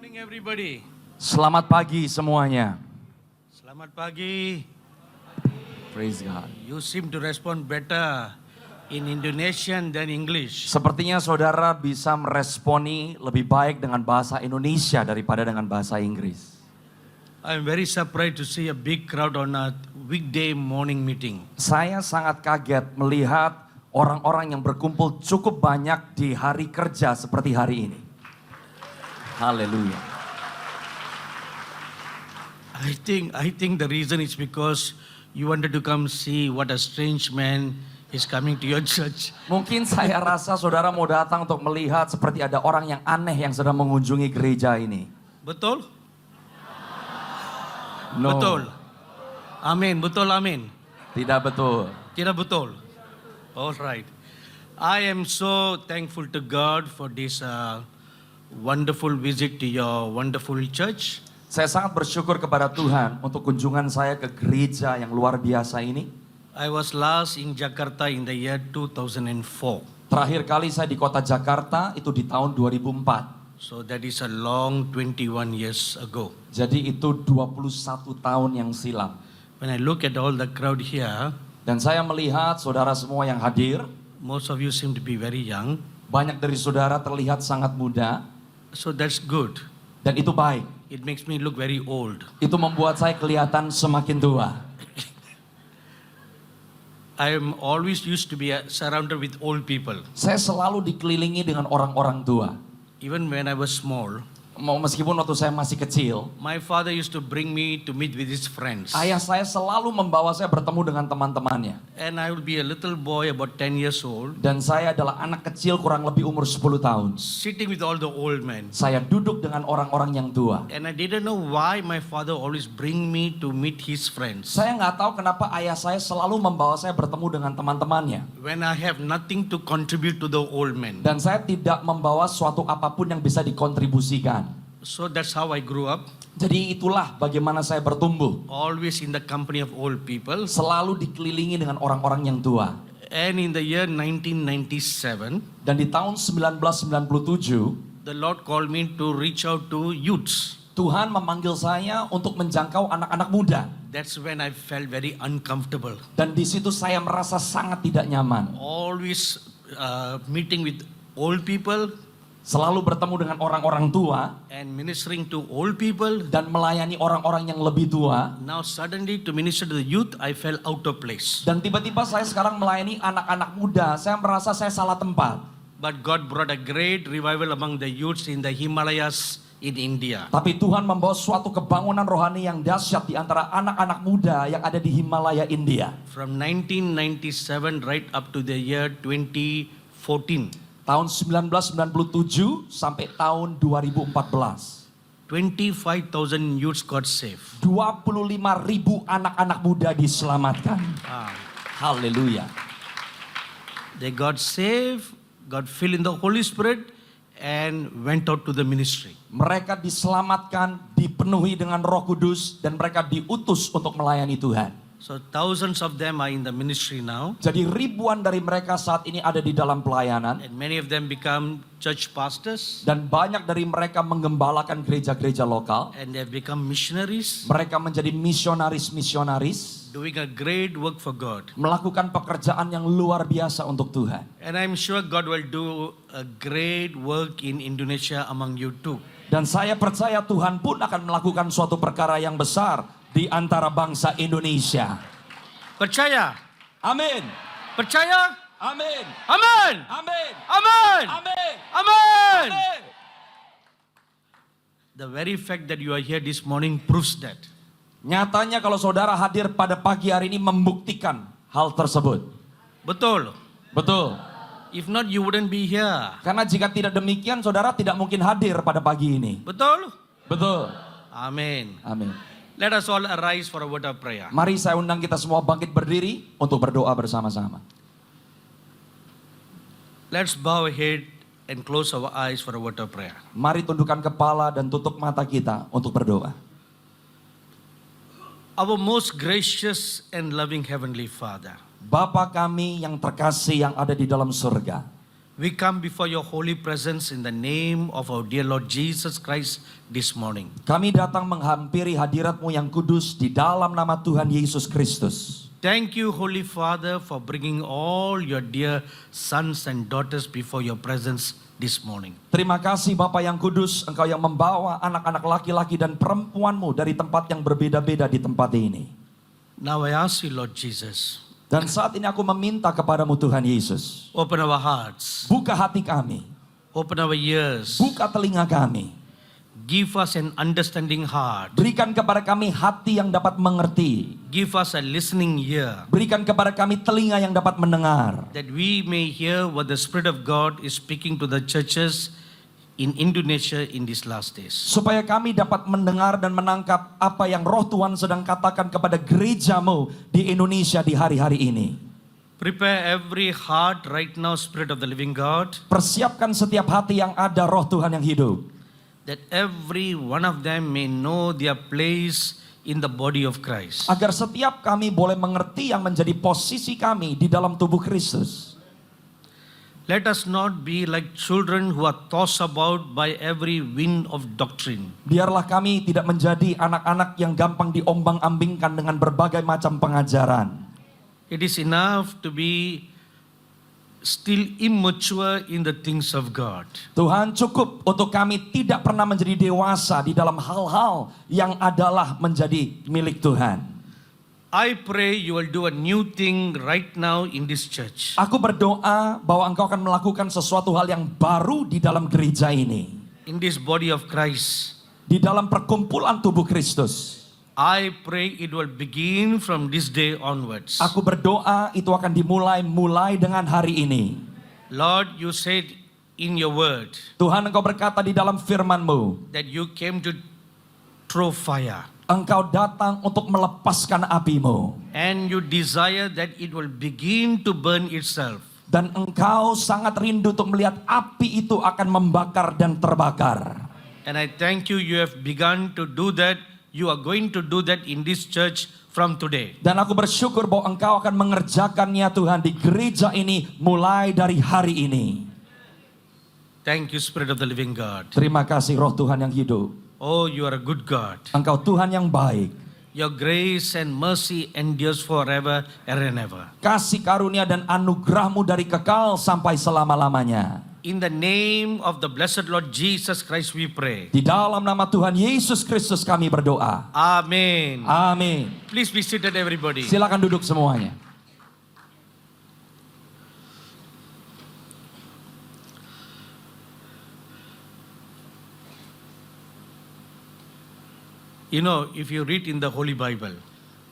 Morning everybody. Selamat pagi semuanya. Selamat pagi. Praise God. You seem to respond better in Indonesian than English. Sepertinya saudara bisa meresponi lebih baik dengan bahasa Indonesia daripada dengan bahasa Inggris. I am very surprised to see a big crowd on a weekday morning meeting. Saya sangat kaget melihat orang-orang yang berkumpul cukup banyak di hari kerja seperti hari ini. Haleluya. I think the reason is because you wanted to come see what a strange man is coming to your church. Mungkin saya rasa saudara mau datang untuk melihat seperti ada orang yang aneh yang sedang mengunjungi gereja ini. Betul? No. Betul. Amin, betul amin. Tidak betul. Tidak betul. All right. I am so thankful to God for this wonderful visit to your wonderful church. Saya sangat bersyukur kepada Tuhan untuk kunjungan saya ke gereja yang luar biasa ini. I was last in Jakarta in the year 2004. Terakhir kali saya di kota Jakarta itu di tahun 2004. So that is a long 21 years ago. Jadi itu 21 tahun yang silam. When I look at all the crowd here, Dan saya melihat saudara semua yang hadir, most of you seem to be very young. banyak dari saudara terlihat sangat muda, So that's good. dan itu baik. It makes me look very old. Itu membuat saya kelihatan semakin tua. I am always used to be surrounded with old people. Saya selalu dikelilingi dengan orang-orang tua. Even when I was small, Meskipun waktu saya masih kecil, my father used to bring me to meet with his friends. ayah saya selalu membawa saya bertemu dengan teman-temannya. And I would be a little boy about 10 years old, Dan saya adalah anak kecil kurang lebih umur 10 tahun. sitting with all the old men. Saya duduk dengan orang-orang yang tua. And I didn't know why my father always bring me to meet his friends. Saya nggak tahu kenapa ayah saya selalu membawa saya bertemu dengan teman-temannya. When I have nothing to contribute to the old men. Dan saya tidak membawa suatu apapun yang bisa dikontribusikan. So that's how I grew up. Jadi itulah bagaimana saya bertumbuh. Always in the company of old people. Selalu dikelilingi dengan orang-orang yang tua. And in the year 1997, Dan di tahun 1997, the Lord called me to reach out to youths. Tuhan memanggil saya untuk menjangkau anak-anak muda. That's when I felt very uncomfortable. Dan di situ saya merasa sangat tidak nyaman. Always meeting with old people Selalu bertemu dengan orang-orang tua and ministering to old people. dan melayani orang-orang yang lebih tua. Now suddenly to minister to the youth, I fell out of place. Dan tiba-tiba saya sekarang melayani anak-anak muda. Saya merasa saya salah tempat. But God brought a great revival among the youths in the Himalayas in India. Tapi Tuhan membawa suatu kebangunan rohani yang dahsyat di antara anak-anak muda yang ada di Himalaya, India. From 1997 right up to the year 2014. Tahun 1997 sampai tahun 2014. 25,000 youths got saved. 25.000 anak-anak muda diselamatkan. Haleluya. They got saved, got filled in the Holy Spirit, and went out to the ministry. Mereka diselamatkan, dipenuhi dengan Roh Kudus, dan mereka diutus untuk melayani Tuhan. So thousands of them are in the ministry now, Jadi ribuan dari mereka saat ini ada di dalam pelayanan. and many of them become church pastors, Dan banyak dari mereka menggembalakan gereja-gereja lokal. and they have become missionaries, Mereka menjadi misionaris-misionaris. doing a great work for God. Melakukan pekerjaan yang luar biasa untuk Tuhan. And I'm sure God will do a great work in Indonesia among you too. Dan saya percaya Tuhan pun akan melakukan suatu perkara yang besar di antara bangsa Indonesia. Percaya? Amin. Percaya? Amin. Amen! Amin. Amen! Amin. Amen! Amin. The very fact that you are here this morning proves that. Nyatanya kalau saudara hadir pada pagi hari ini membuktikan hal tersebut. Betul. Betul. If not, you wouldn't be here. Karena jika tidak demikian saudara tidak mungkin hadir pada pagi ini. Betul? Betul. Amen. Amin. Let us all arise for a word of prayer. Mari saya undang kita semua bangkit berdiri untuk berdoa bersama-sama. Let's bow our head and close our eyes for a word of prayer. Mari tundukkan kepala dan tutup mata kita untuk berdoa. Our most gracious and loving Heavenly Father, Bapa kami yang terkasih yang ada di dalam surga. We come before your holy presence in the name of our dear Lord Jesus Christ this morning. Kami datang menghampiri hadirat-Mu yang kudus di dalam nama Tuhan Yesus Kristus. Thank you, Holy Father, for bringing all your dear sons and daughters before your presence this morning. Terima kasih Bapa yang kudus, Engkau yang membawa anak-anak laki-laki dan perempuan-Mu dari tempat yang berbeda-beda di tempat ini. Now I ask you, Lord Jesus, Dan saat ini aku meminta kepadamu Tuhan Yesus, open our hearts, buka hati kami, open our ears, buka telinga kami, give us an understanding heart, berikan kepada kami hati yang dapat mengerti, give us a listening ear, berikan kepada kami telinga yang dapat mendengar, that we may hear what the Spirit of God is speaking to the churches in Indonesia in these last days. supaya kami dapat mendengar dan menangkap apa yang Roh Tuhan sedang katakan kepada gereja-Mu di Indonesia di hari-hari ini. Prepare every heart right now, Spirit of the living God, Persiapkan setiap hati yang ada Roh Tuhan yang hidup, that every one of them may know their place in the body of Christ. agar setiap kami boleh mengerti yang menjadi posisi kami di dalam tubuh Kristus. Let us not be like children who are tossed about by every wind of doctrine. Biarlah kami tidak menjadi anak-anak yang gampang diombang-ambingkan dengan berbagai macam pengajaran. It is enough to be still immature in the things of God. Tuhan, cukup untuk kami tidak pernah menjadi dewasa di dalam hal-hal yang adalah menjadi milik Tuhan. I pray you will do a new thing right now in this church. Aku berdoa bahwa Engkau akan melakukan sesuatu hal yang baru di dalam gereja ini, In this body of Christ. di dalam perkumpulan tubuh Kristus. I pray it will begin from this day onwards. Aku berdoa itu akan mulai dengan hari ini. Lord, you said in your word Tuhan, Engkau berkata di dalam firman-Mu, that you came to throw fire. Engkau datang untuk melepaskan api-Mu. And you desire that it will begin to burn itself. Dan Engkau sangat rindu untuk melihat api itu akan membakar dan terbakar. And I thank you, you have begun to do that. You are going to do that in this church from today. Dan aku bersyukur bahwa Engkau akan mengerjakannya Tuhan di gereja ini mulai dari hari ini. Thank you, Spirit of the living God. Terima kasih Roh Tuhan yang hidup. Oh, you are a good God. Engkau Tuhan yang baik. Your grace and mercy endures forever and ever. Kasih karunia dan anugerah-Mu dari kekal sampai selama-lamanya. In the name of the blessed Lord Jesus Christ we pray. Di dalam nama Tuhan Yesus Kristus kami berdoa. Amen. Amin. Please be seated, everybody. Silakan duduk semuanya. You know, if you read in the Holy Bible,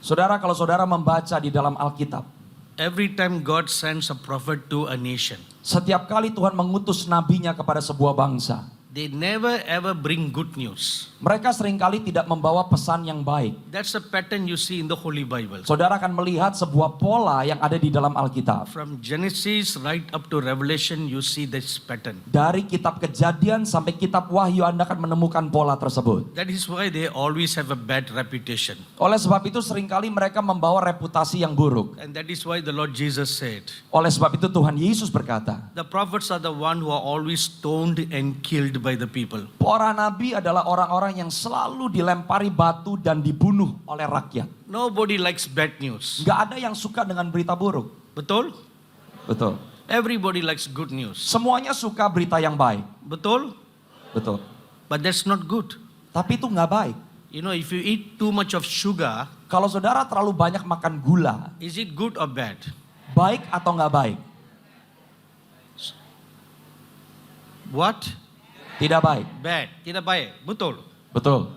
Saudara, kalau saudara membaca di dalam Alkitab, every time God sends a prophet to a nation, setiap kali Tuhan mengutus nabinya kepada sebuah bangsa, they never ever bring good news. mereka seringkali tidak membawa pesan yang baik. That's a pattern you see in the Holy Bible. Saudara akan melihat sebuah pola yang ada di dalam Alkitab. From Genesis right up to Revelation, you see this pattern. Dari kitab Kejadian sampai kitab Wahyu Anda akan menemukan pola tersebut. That is why they always have a bad reputation. Oleh sebab itu seringkali mereka membawa reputasi yang buruk. And that is why the Lord Jesus said, Oleh sebab itu Tuhan Yesus berkata, the prophets are the one who are always stoned and killed by the people. para nabi adalah orang-orang yang selalu dilempari batu dan dibunuh oleh rakyat. Nobody likes bad news. Gak ada yang suka dengan berita buruk. Betul? Betul. Everybody likes good news. Semuanya suka berita yang baik. Betul? Betul. But that's not good. Tapi itu gak baik. You know, if you eat too much of sugar, Kalau saudara terlalu banyak makan gula, is it good or bad? baik atau gak baik? What? Tidak baik. Bad. Tidak baik. Betul. Betul.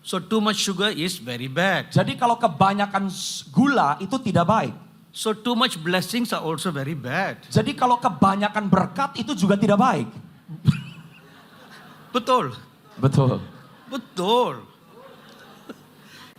So too much sugar is very bad. Jadi kalau kebanyakan gula itu tidak baik. So too much blessings are also very bad. Jadi kalau kebanyakan berkat itu juga tidak baik. Betul. Betul. Betul.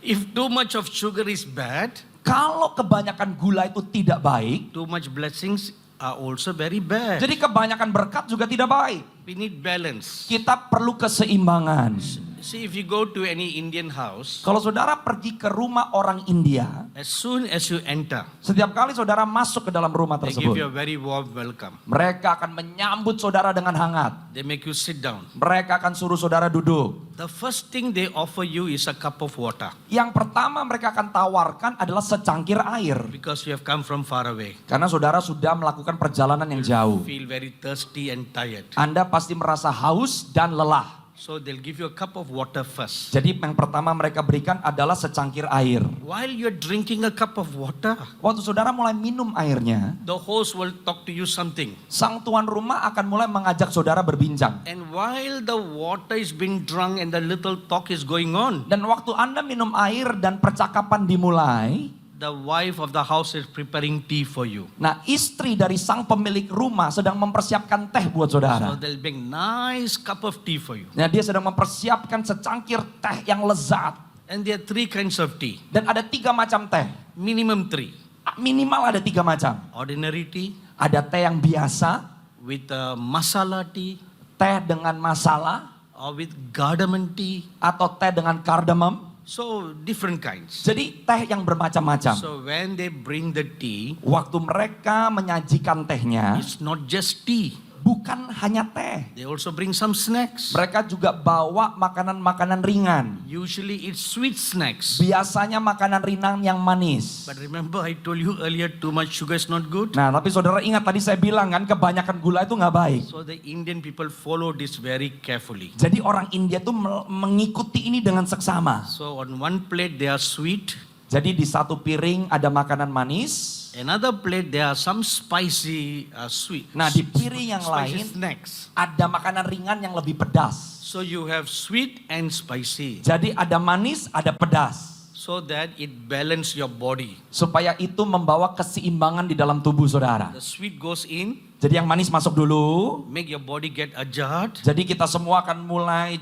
If too much of sugar is bad, Kalau kebanyakan gula itu tidak baik, too much blessings are also very bad. jadi kebanyakan berkat juga tidak baik. We need balance. Kita perlu keseimbangan. See, if you go to any Indian house, Kalau saudara pergi ke rumah orang India, as soon as you enter, setiap kali saudara masuk ke dalam rumah they give tersebut, you a very warm welcome. mereka akan menyambut saudara dengan hangat. They make you sit down. Mereka akan suruh saudara duduk. The first thing they offer you is a cup of water Yang pertama mereka akan tawarkan adalah secangkir air. because you have come from far away. Karena saudara sudah melakukan perjalanan yang jauh. Feel very thirsty and tired. Anda pasti merasa haus dan lelah. So they'll give you a cup of water first. Jadi yang pertama mereka berikan adalah secangkir air. While you're drinking a cup of water, Waktu saudara mulai minum airnya, the host will talk to you something. sang tuan rumah akan mulai mengajak saudara berbincang. And while the water is being drunk and the little talk is going on, Dan waktu Anda minum air dan percakapan dimulai, the wife of the house is preparing tea for you. nah istri dari sang pemilik rumah sedang mempersiapkan teh buat So saudara. they'll bring nice cup of tea for you. Nah dia sedang mempersiapkan secangkir teh yang lezat. And there are 3 kinds of tea. Dan ada 3 macam teh. Minimum 3. Minimal ada 3 macam. Ordinary tea Ada teh yang biasa, with masala tea teh dengan masala, or with cardamom tea. atau teh dengan kardamom. So different kinds. Jadi teh yang bermacam-macam. So when they bring the tea, Waktu mereka menyajikan tehnya, it's not just tea. bukan hanya teh. They also bring some snacks. Mereka juga bawa makanan-makanan ringan. Usually it's sweet snacks. Biasanya makanan ringan yang manis. But remember I told you earlier, too much sugar is not good. Nah, tapi saudara ingat tadi saya bilang kan, kebanyakan gula itu nggak baik. So the Indian people follow this very carefully. Jadi orang India tuh mengikuti ini dengan seksama. So on one plate they are sweet. Jadi di satu piring ada makanan manis. Another plate there are some spicy sweet. Nah, di piring yang spicy lain snacks. ada makanan ringan yang lebih pedas. So you have sweet and spicy. Jadi ada manis, ada pedas. So that it balance your body. Supaya itu membawa keseimbangan di dalam tubuh saudara. The sweet goes in, Jadi yang manis masuk dulu. make your body get ajat. Jadi kita semua akan mulai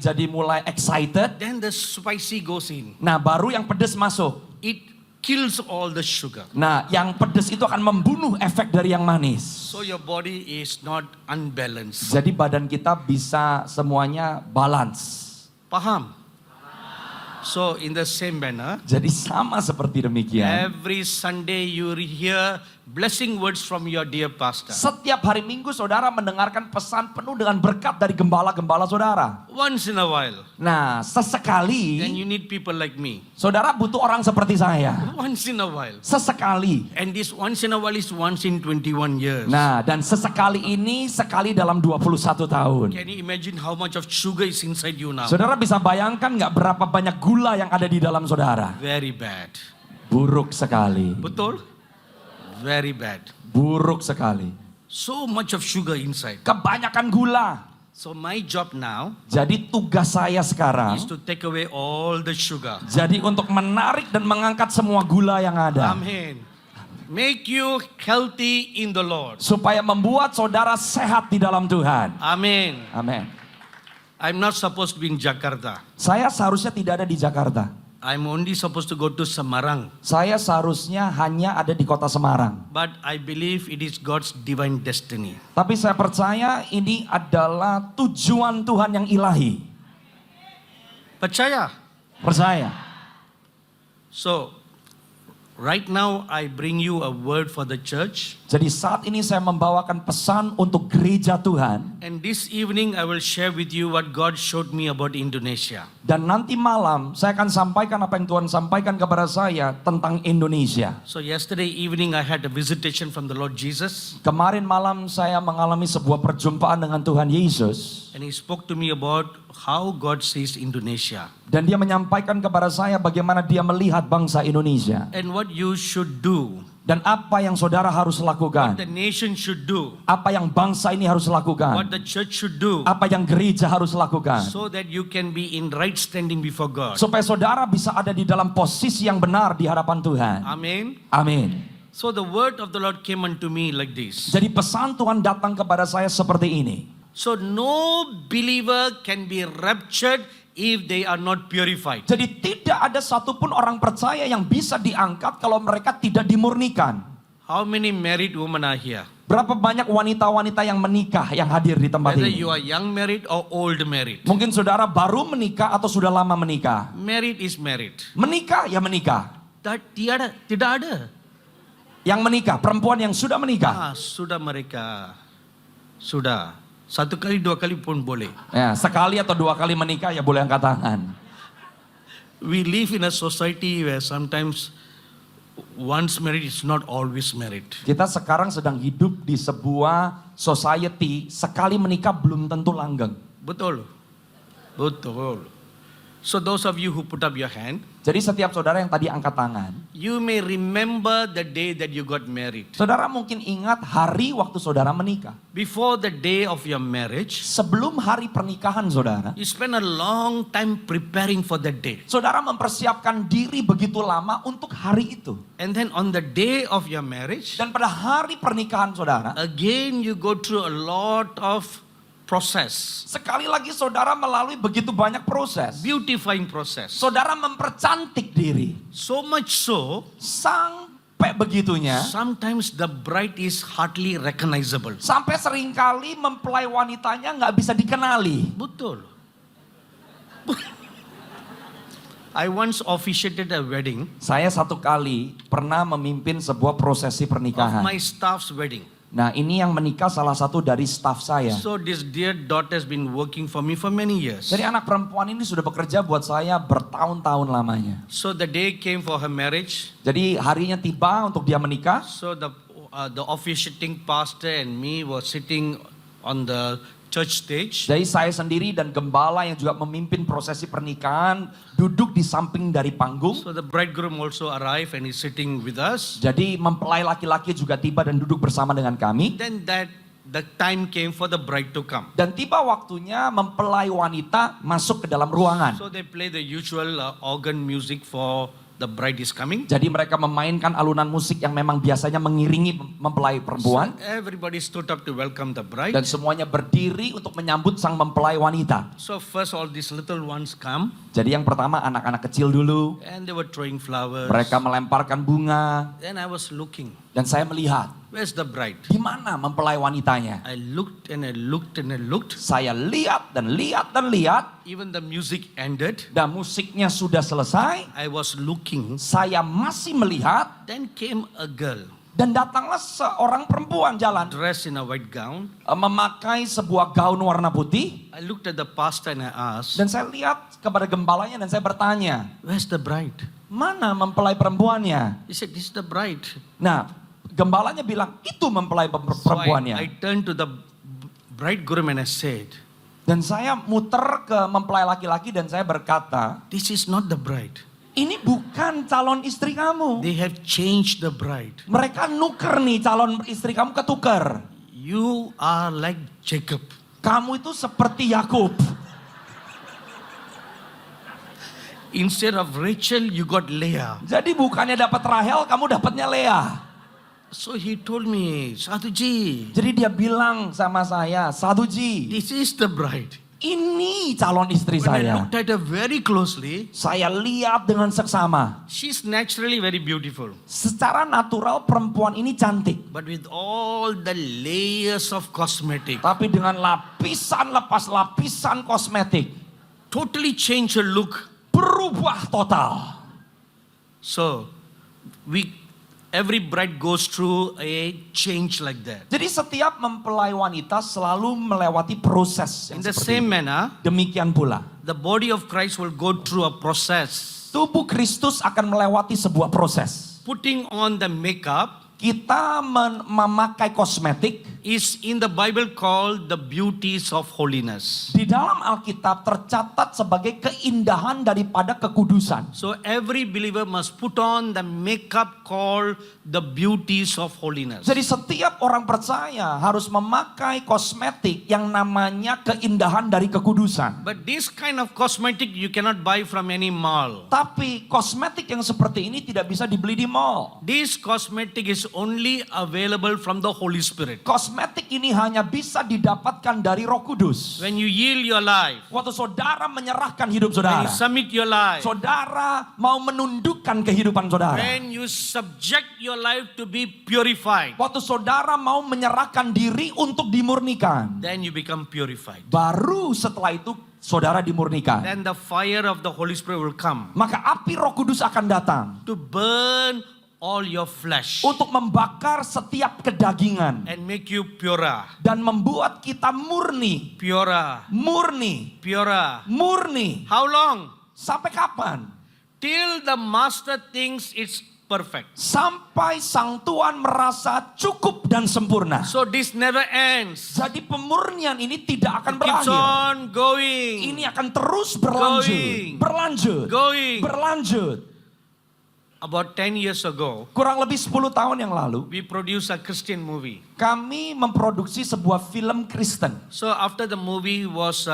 excited. Then the spicy goes in. Nah, baru yang pedas masuk. It kills all the sugar. Nah, yang pedas itu akan membunuh efek dari yang manis. So your body is not unbalanced. Jadi badan kita bisa semuanya balance. Paham? So in the same manner, Jadi sama seperti demikian. every Sunday you hear blessing words from your dear pastor. Setiap hari Minggu saudara mendengarkan pesan penuh dengan berkat dari gembala-gembala saudara. Once in a while. Nah, Then sesekali you need people like me. saudara butuh orang seperti saya. Once in a while. Sesekali. And this once in a while is once in 21 years. Nah, dan sesekali ini sekali dalam 21 tahun. Can you imagine how much of sugar is inside you now? Saudara bisa bayangkan nggak berapa banyak gula yang ada di dalam saudara? Very bad. Buruk sekali. Betul? Very bad. Buruk sekali. So much of sugar inside. Kebanyakan gula. So my job now Jadi tugas saya sekarang, is to take away all the sugar. jadi untuk menarik dan mengangkat semua gula yang ada. Amen. Make you healthy in the Lord. Supaya membuat saudara sehat di dalam Tuhan. Amen. Amin. I'm not supposed to be in Jakarta. Saya seharusnya tidak ada di Jakarta. I'm only supposed to go to Semarang. Saya seharusnya hanya ada di kota Semarang. But I believe it is God's divine destiny. Tapi saya percaya ini adalah tujuan Tuhan yang ilahi. Percaya? Percaya. So, right now I bring you a word for the church. Jadi saat ini saya membawakan pesan untuk gereja Tuhan. And this evening I will share with you what God showed me about Indonesia. Dan nanti malam saya akan sampaikan apa yang Tuhan sampaikan kepada saya tentang Indonesia. So yesterday evening I had a visitation from the Lord Jesus. Kemarin malam saya mengalami sebuah perjumpaan dengan Tuhan Yesus. And He spoke to me about how God sees Indonesia. Dan dia menyampaikan kepada saya bagaimana dia melihat bangsa Indonesia. And what you should do. Dan apa yang saudara harus What lakukan. the nation should do. Apa yang bangsa ini harus What lakukan. the church should do. Apa yang gereja harus lakukan. So that you can be in right standing before God. Supaya saudara bisa ada di dalam posisi yang benar di hadapan Tuhan. Amen. Amin. So the word of the Lord came unto me like this. Jadi pesan Tuhan datang kepada saya seperti ini. So no believer can be raptured if they are not purified. Jadi tidak ada satupun orang percaya yang bisa diangkat kalau mereka tidak dimurnikan. How many married women are here? Berapa banyak wanita-wanita yang menikah yang hadir di tempat Whether ini? you are young married or old married. Mungkin saudara baru menikah atau sudah lama menikah. Married is married. Menikah ya menikah. Tidak ada. Yang menikah, perempuan yang sudah menikah. Sudah mereka. Sudah. Satu kali, dua kali pun boleh. Ya, sekali atau dua kali menikah ya boleh angkat tangan. We live in a society where sometimes once married is not always married. Kita sekarang sedang hidup di sebuah society, sekali menikah belum tentu langgeng. Betul. Betul. So those of you who put up your hand, Jadi setiap saudara yang tadi angkat tangan, you may remember the day that you got married. saudara mungkin ingat hari waktu saudara menikah. Before the day of your marriage, Sebelum hari pernikahan saudara, you spend a long time preparing for the day. saudara mempersiapkan diri begitu lama untuk hari itu. And then on the day of your marriage, Dan pada hari pernikahan saudara, again you go through a lot of process, sekali lagi saudara melalui begitu banyak proses. beautifying process. Saudara mempercantik diri. So much so, Sampai begitunya, sometimes the bride is hardly recognizable. sampai seringkali mempelai wanitanya nggak bisa dikenali. Betul. I once officiated a wedding Saya satu kali pernah memimpin sebuah prosesi of pernikahan. my staff's wedding. Nah, ini yang menikah salah satu dari staf saya. So this dear daughter has been working for me for many years. Jadi anak perempuan ini sudah bekerja buat saya bertahun-tahun lamanya. So the day came for her marriage. Jadi harinya tiba untuk dia menikah. So the officiating pastor and me were sitting on the church stage. Jadi saya sendiri dan gembala yang juga memimpin prosesi pernikahan duduk di samping dari panggung. So the bridegroom also arrived and is sitting with us. Jadi mempelai laki-laki juga tiba dan duduk bersama dengan kami. Then the time came for the bride to come. Dan tiba waktunya mempelai wanita masuk ke dalam ruangan. So they play the usual organ music for the bride is coming. Jadi mereka memainkan alunan musik yang memang biasanya mengiringi mempelai perempuan. So everybody stood up to welcome the bride. Dan semuanya berdiri untuk menyambut sang mempelai wanita. So first all these little ones come Jadi yang pertama anak-anak kecil dulu. and they were throwing flowers. Mereka melemparkan bunga. Then I was looking, Dan saya melihat, where's the bride? di mana mempelai wanitanya? I looked and I looked and I looked. Saya lihat dan lihat dan lihat. Even the music ended. Dan musiknya sudah selesai. I was looking. Saya masih melihat. Then came a girl Dan datanglah seorang perempuan jalan. dressed in a white gown. Memakai sebuah gaun warna putih. I looked at the pastor and I asked, Dan saya lihat kepada gembalanya dan saya bertanya. where's the bride? Mana mempelai perempuannya? He said, this is the bride. Nah, gembalanya bilang, itu mempelai So perempuannya. I turned to the bridegroom and I said, Dan saya muter ke mempelai laki-laki dan saya berkata, this is not the bride. ini bukan calon istri kamu. They have changed the bride. Mereka nuker nih calon istri kamu ketuker. You are like Jacob. Kamu itu seperti Yakub. Instead of Rachel, you got Leah. Jadi bukannya dapat Rahel, kamu dapatnya Leah. So he told me, Sadhuji, Jadi dia bilang sama saya, Sadhuji, this is the bride. ini calon istri When I saya. looked at her very closely, Saya lihat dengan seksama. she's naturally very beautiful. Secara natural perempuan ini cantik. But with all the layers of cosmetic, Tapi dengan lapisan lepas lapisan kosmetik. totally change her look. Berubah total. So, every bride goes through a change like that. Jadi setiap mempelai wanita selalu melewati proses yang In the seperti same itu. manner, Demikian pula. the body of Christ will go through a process. Tubuh Kristus akan melewati sebuah proses. Putting on the makeup Kita memakai kosmetik. is in the Bible called the beauties of holiness. Di dalam Alkitab tercatat sebagai keindahan daripada kekudusan. So every believer must put on the makeup called the beauties of holiness. Jadi setiap orang percaya harus memakai kosmetik yang namanya keindahan dari kekudusan. But this kind of cosmetic you cannot buy from any mall. Tapi kosmetik yang seperti ini tidak bisa dibeli di mall. This cosmetic is only available from the Holy Spirit. Kosmetik Karismatik ini hanya bisa didapatkan dari Roh Kudus. When you yield your life, Waktu saudara menyerahkan hidup when saudara, you submit your life, saudara mau menundukkan kehidupan saudara. when you subject your life to be purified, Waktu saudara mau menyerahkan diri untuk dimurnikan, then you become purified. baru setelah itu saudara dimurnikan. Then the fire of the Holy Spirit will come Maka api Roh Kudus akan datang to burn all your flesh untuk membakar setiap kedagingan and make you purer, dan membuat kita murni, purer, murni, purer. murni. How long? Sampai kapan? Till the master thinks it's perfect. Sampai sang Tuan merasa cukup dan sempurna. So this never ends. Jadi pemurnian ini tidak akan It keeps berakhir. on going, Ini akan terus berlanjut, Going. berlanjut, going. berlanjut. About 10 years ago, Kurang lebih 10 tahun yang lalu, we produced a Christian movie. kami memproduksi sebuah film Kristen. So after the movie was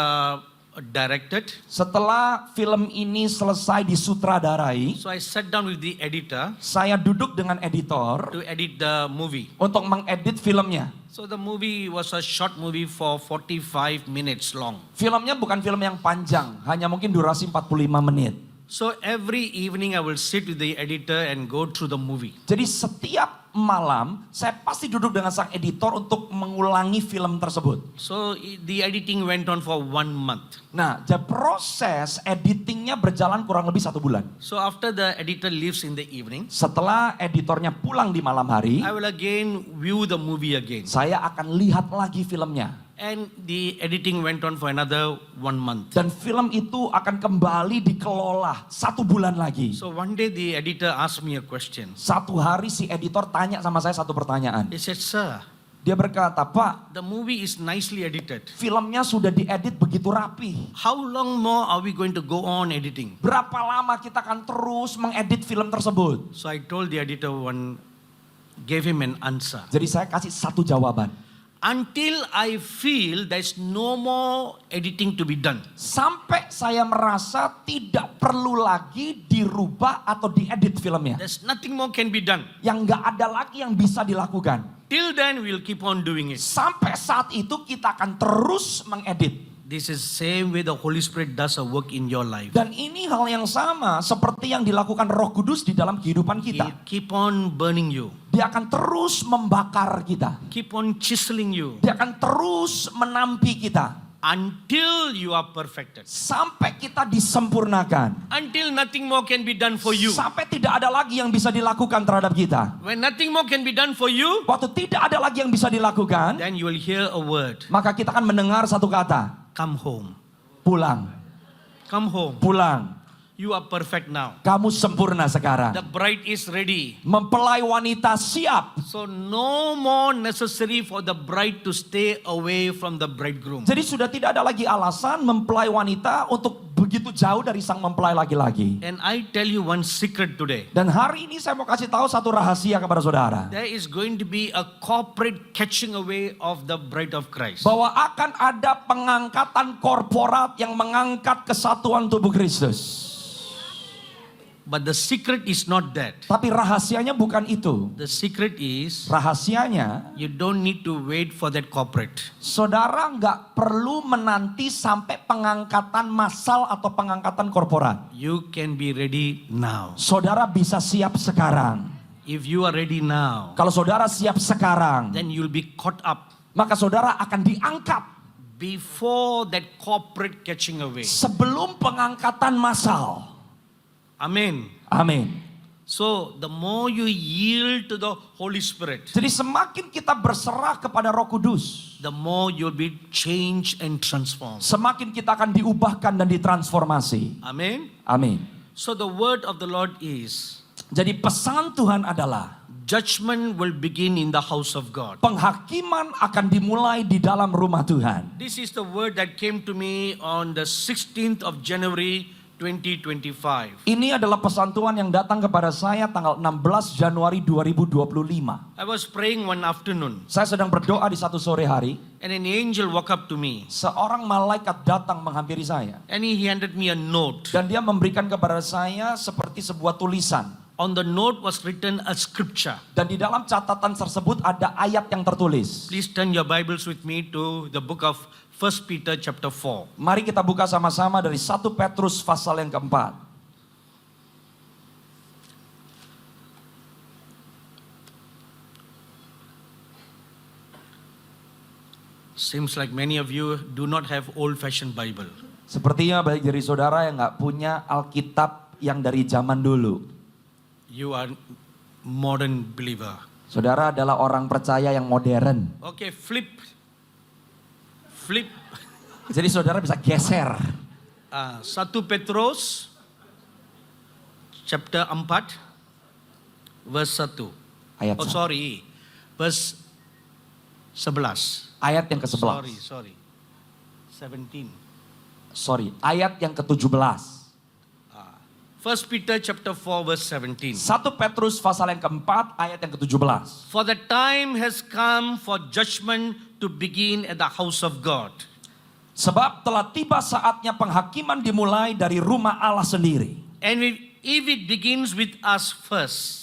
directed, Setelah film ini selesai disutradarai, so I sat down with the editor saya duduk dengan editor to edit the movie. untuk mengedit filmnya. So the movie was a short movie for 45 minutes long. Filmnya bukan film yang panjang, hanya mungkin durasi 45 menit. So every evening I will sit with the editor and go through the movie. Jadi setiap malam saya pasti duduk dengan sang editor untuk mengulangi film tersebut. So the editing went on for 1 month. Nah, proses editingnya berjalan kurang lebih 1 bulan. So after the editor leaves in the evening, Setelah editornya pulang di malam hari, I will again view the movie again. saya akan lihat lagi filmnya. And the editing went on for another 1 month. Dan film itu akan kembali dikelola 1 bulan lagi. So one day the editor asked me a question. Satu hari si editor tanya sama saya satu pertanyaan. He said, "Sir, Dia berkata, Pak, the movie is nicely edited. filmnya sudah diedit begitu rapi. How long more are we going to go on editing?" Berapa lama kita akan terus mengedit film tersebut? So I told the editor gave him an answer. Jadi saya kasih satu jawaban. Until I feel there's no more editing to be done, Sampai saya merasa tidak perlu lagi dirubah atau diedit filmnya. there's nothing more can be done. Yang nggak ada lagi yang bisa dilakukan. Till then we'll keep on doing it. Sampai saat itu kita akan terus mengedit. This is same way the Holy Spirit does a work in your life. Dan ini hal yang sama seperti yang dilakukan Roh Kudus di dalam kehidupan He'll kita. keep on burning you. Dia akan terus membakar kita. Keep on chiseling you Dia akan terus menampi kita. until you are perfected. Sampai kita disempurnakan. Until nothing more can be done for you. Sampai tidak ada lagi yang bisa dilakukan terhadap kita. When nothing more can be done for you, Waktu tidak ada lagi yang bisa dilakukan, then you will hear a word. maka kita akan mendengar satu kata. Come home. Pulang, Come home. pulang. You are perfect now. Kamu sempurna The sekarang. bride is ready. Mempelai wanita siap. So no more necessary for the bride to stay away from the bridegroom. Jadi sudah tidak ada lagi alasan mempelai wanita untuk begitu jauh dari sang mempelai laki-laki. And I tell you one secret today. Dan hari ini saya mau kasih tahu satu rahasia kepada saudara. There is going to be a corporate catching away of the bride of Christ. Bahwa akan ada pengangkatan korporat yang mengangkat kesatuan tubuh Kristus. But the secret is not that. Tapi rahasianya bukan itu. The secret is Rahasianya, you don't need to wait for that corporate. saudara nggak perlu menanti sampai pengangkatan massal atau pengangkatan korporat. You can be ready now. Saudara bisa siap sekarang. If you are ready now, Kalau saudara siap sekarang, then you'll be caught up maka saudara akan diangkat before that corporate catching away. sebelum pengangkatan massal. Amen. Amin. So the more you yield to the Holy Spirit, Jadi semakin kita berserah kepada Roh Kudus, the more you'll be changed and transformed. semakin kita akan diubahkan dan ditransformasi. Amen. Amin. So the word of the Lord is, Jadi pesan Tuhan adalah judgment will begin in the house of God. penghakiman akan dimulai di dalam rumah Tuhan. This is the word that came to me on the 16th of January 2025. Ini adalah pesan Tuhan yang datang kepada saya tanggal 16 Januari 2025. I was praying one afternoon Saya sedang berdoa di satu sore hari. and an angel walked up to me Seorang malaikat datang menghampiri saya. and he handed me a note Dan dia memberikan kepada saya seperti sebuah tulisan. On the note was written a scripture. Dan di dalam catatan tersebut ada ayat yang tertulis. Please turn your Bibles with me to the book of 1 Peter chapter 4. Mari kita buka sama-sama dari 1 Petrus pasal yang keempat. Seems like many of you do not have old-fashioned Bible. Sepertinya baik dari saudara yang nggak punya Alkitab yang dari zaman dulu. You are modern believer. Saudara adalah orang percaya yang modern. Okay, flip. Jadi saudara bisa geser. 1 Petrus chapter 4 verse 1. Ayat Oh sorry, verse 11. Ayat yang ke-11. Sorry. 17. Ayat yang ke-17. 1 Peter chapter 4 verse 17. 1 Petrus pasal yang keempat ayat yang ke-17. For the time has come for judgment to begin at the house of God. Sebab telah tiba saatnya penghakiman dimulai dari rumah Allah sendiri. And if it begins with us first,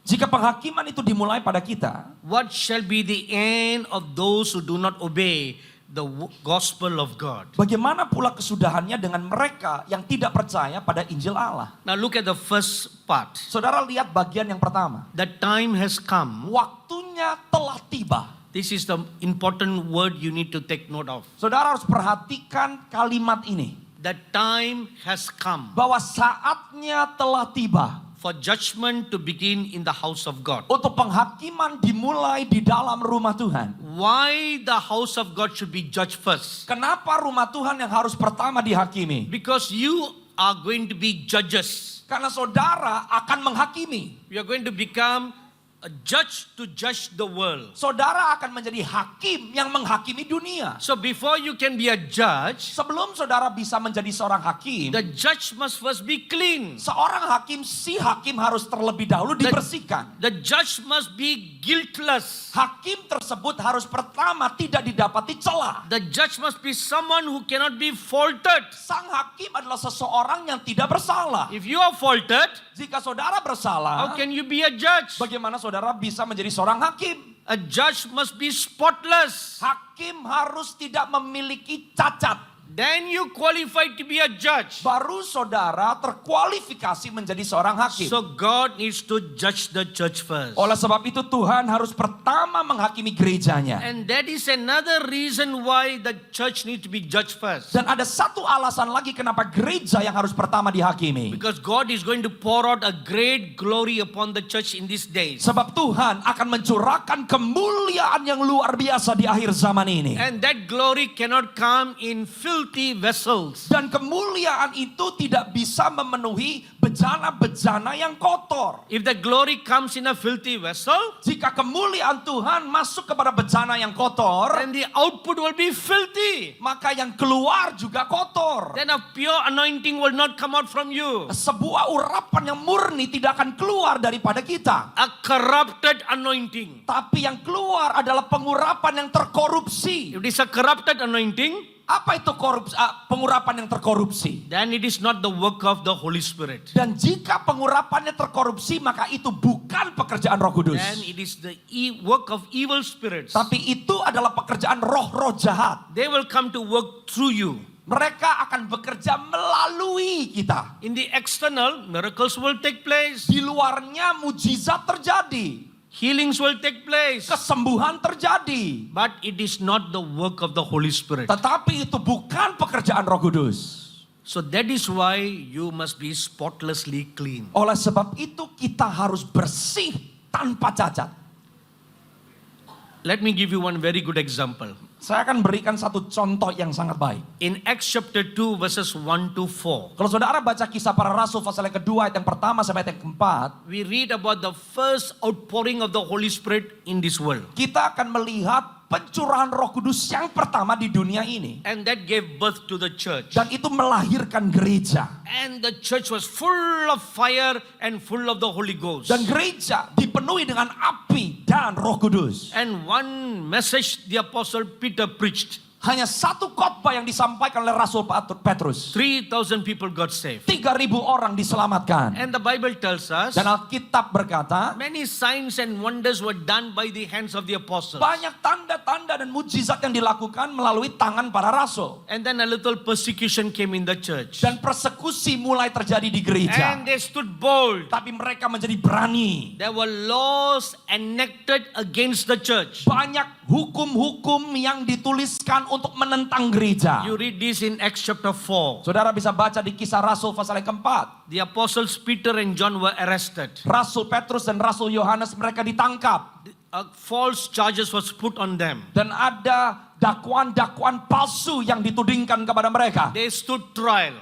Jika penghakiman itu dimulai pada kita, what shall be the end of those who do not obey the gospel of God? bagaimana pula kesudahannya dengan mereka yang tidak percaya pada Injil Allah? Now look at the first part. Saudara lihat bagian yang pertama. The time has come. Waktunya telah tiba. This is the important word you need to take note of. Saudara harus perhatikan kalimat ini. The time has come Bahwa saatnya telah tiba. for judgment to begin in the house of God. Untuk penghakiman dimulai di dalam rumah Tuhan. Why the house of God should be judged first? Kenapa rumah Tuhan yang harus pertama dihakimi? Because you are going to be judges. Karena saudara akan menghakimi. You are going to become a judge to judge the world. Saudara akan menjadi hakim yang menghakimi dunia. So before you can be a judge, Sebelum saudara bisa menjadi seorang hakim, the judge must first be clean. seorang hakim, si hakim harus terlebih dahulu dibersihkan. The judge must be guiltless. Hakim tersebut harus pertama tidak didapati celah. The judge must be someone who cannot be faulted. Sang hakim adalah seseorang yang tidak bersalah. If you are faulted, Jika saudara how bersalah, can you be a judge? bagaimana saudara bisa menjadi seorang hakim? A judge must be spotless. Hakim harus tidak memiliki cacat. Then you qualify to be a judge. Baru saudara terkualifikasi menjadi seorang hakim. So God needs to judge the church first. Oleh sebab itu Tuhan harus pertama menghakimi gerejanya. And that is another reason why the church needs to be judged first. Dan ada satu alasan lagi kenapa gereja yang harus pertama dihakimi. Because God is going to pour out a great glory upon the church in these days. Sebab Tuhan akan mencurahkan kemuliaan yang luar biasa di akhir zaman ini. And that glory cannot come in filthy vessels. Dan kemuliaan itu tidak bisa memenuhi bejana-bejana yang kotor. If the glory comes in a filthy vessel, Jika kemuliaan Tuhan masuk kepada bejana yang kotor, then the output will be filthy. maka yang keluar juga kotor. Then a pure anointing will not come out from you. Sebuah urapan yang murni tidak akan keluar daripada kita. A corrupted anointing. Tapi yang keluar adalah pengurapan yang terkorupsi. If it is a corrupted anointing, Apa itu pengurapan yang terkorupsi? then it is not the work of the Holy Spirit. Dan jika pengurapannya terkorupsi, maka itu bukan pekerjaan Roh Kudus. Then it is the work of evil spirits. Tapi itu adalah pekerjaan roh-roh jahat. They will come to work through you. Mereka akan bekerja melalui kita. In the external, miracles will take place. Di luarnya mujizat terjadi. Healings will take place. Kesembuhan terjadi. But it is not the work of the Holy Spirit. Tetapi itu bukan pekerjaan Roh Kudus. So that is why you must be spotlessly clean. Oleh sebab itu kita harus bersih tanpa cacat. Let me give you one very good example. Saya akan berikan satu contoh yang sangat baik. In Acts chapter 2 verses 1 to 4, Kalau saudara baca kisah para rasul pasal yang kedua ayat yang pertama sampai ayat yang keempat, we read about the first outpouring of the Holy Spirit in this world. kita akan melihat pencurahan Roh Kudus yang pertama di dunia ini. And that gave birth to the church. Dan itu melahirkan gereja. And the church was full of fire and full of the Holy Ghost. Dan gereja dipenuhi dengan api dan Roh Kudus. And one message the apostle Peter preached. Hanya satu khotbah yang disampaikan oleh Rasul Petrus. 3,000 people got saved. 3.000 3.000 orang diselamatkan. And the Bible tells us Dan Alkitab berkata, many signs and wonders were done by the hands of the apostles. banyak tanda-tanda dan mujizat yang dilakukan melalui tangan para rasul. And then a little persecution came in the church. Dan persekusi mulai terjadi di gereja. And they stood bold. Tapi mereka menjadi berani. There were laws enacted against the church. Banyak hukum-hukum yang dituliskan untuk menentang gereja. You read this in Acts chapter 4. Saudara bisa baca di Kisah Rasul pasal yang keempat. The apostles Peter and John were arrested. Rasul Petrus dan Rasul Yohanes mereka ditangkap. False charges was put on them. Dan ada dakwaan-dakwaan palsu yang ditudingkan kepada mereka. They stood trial.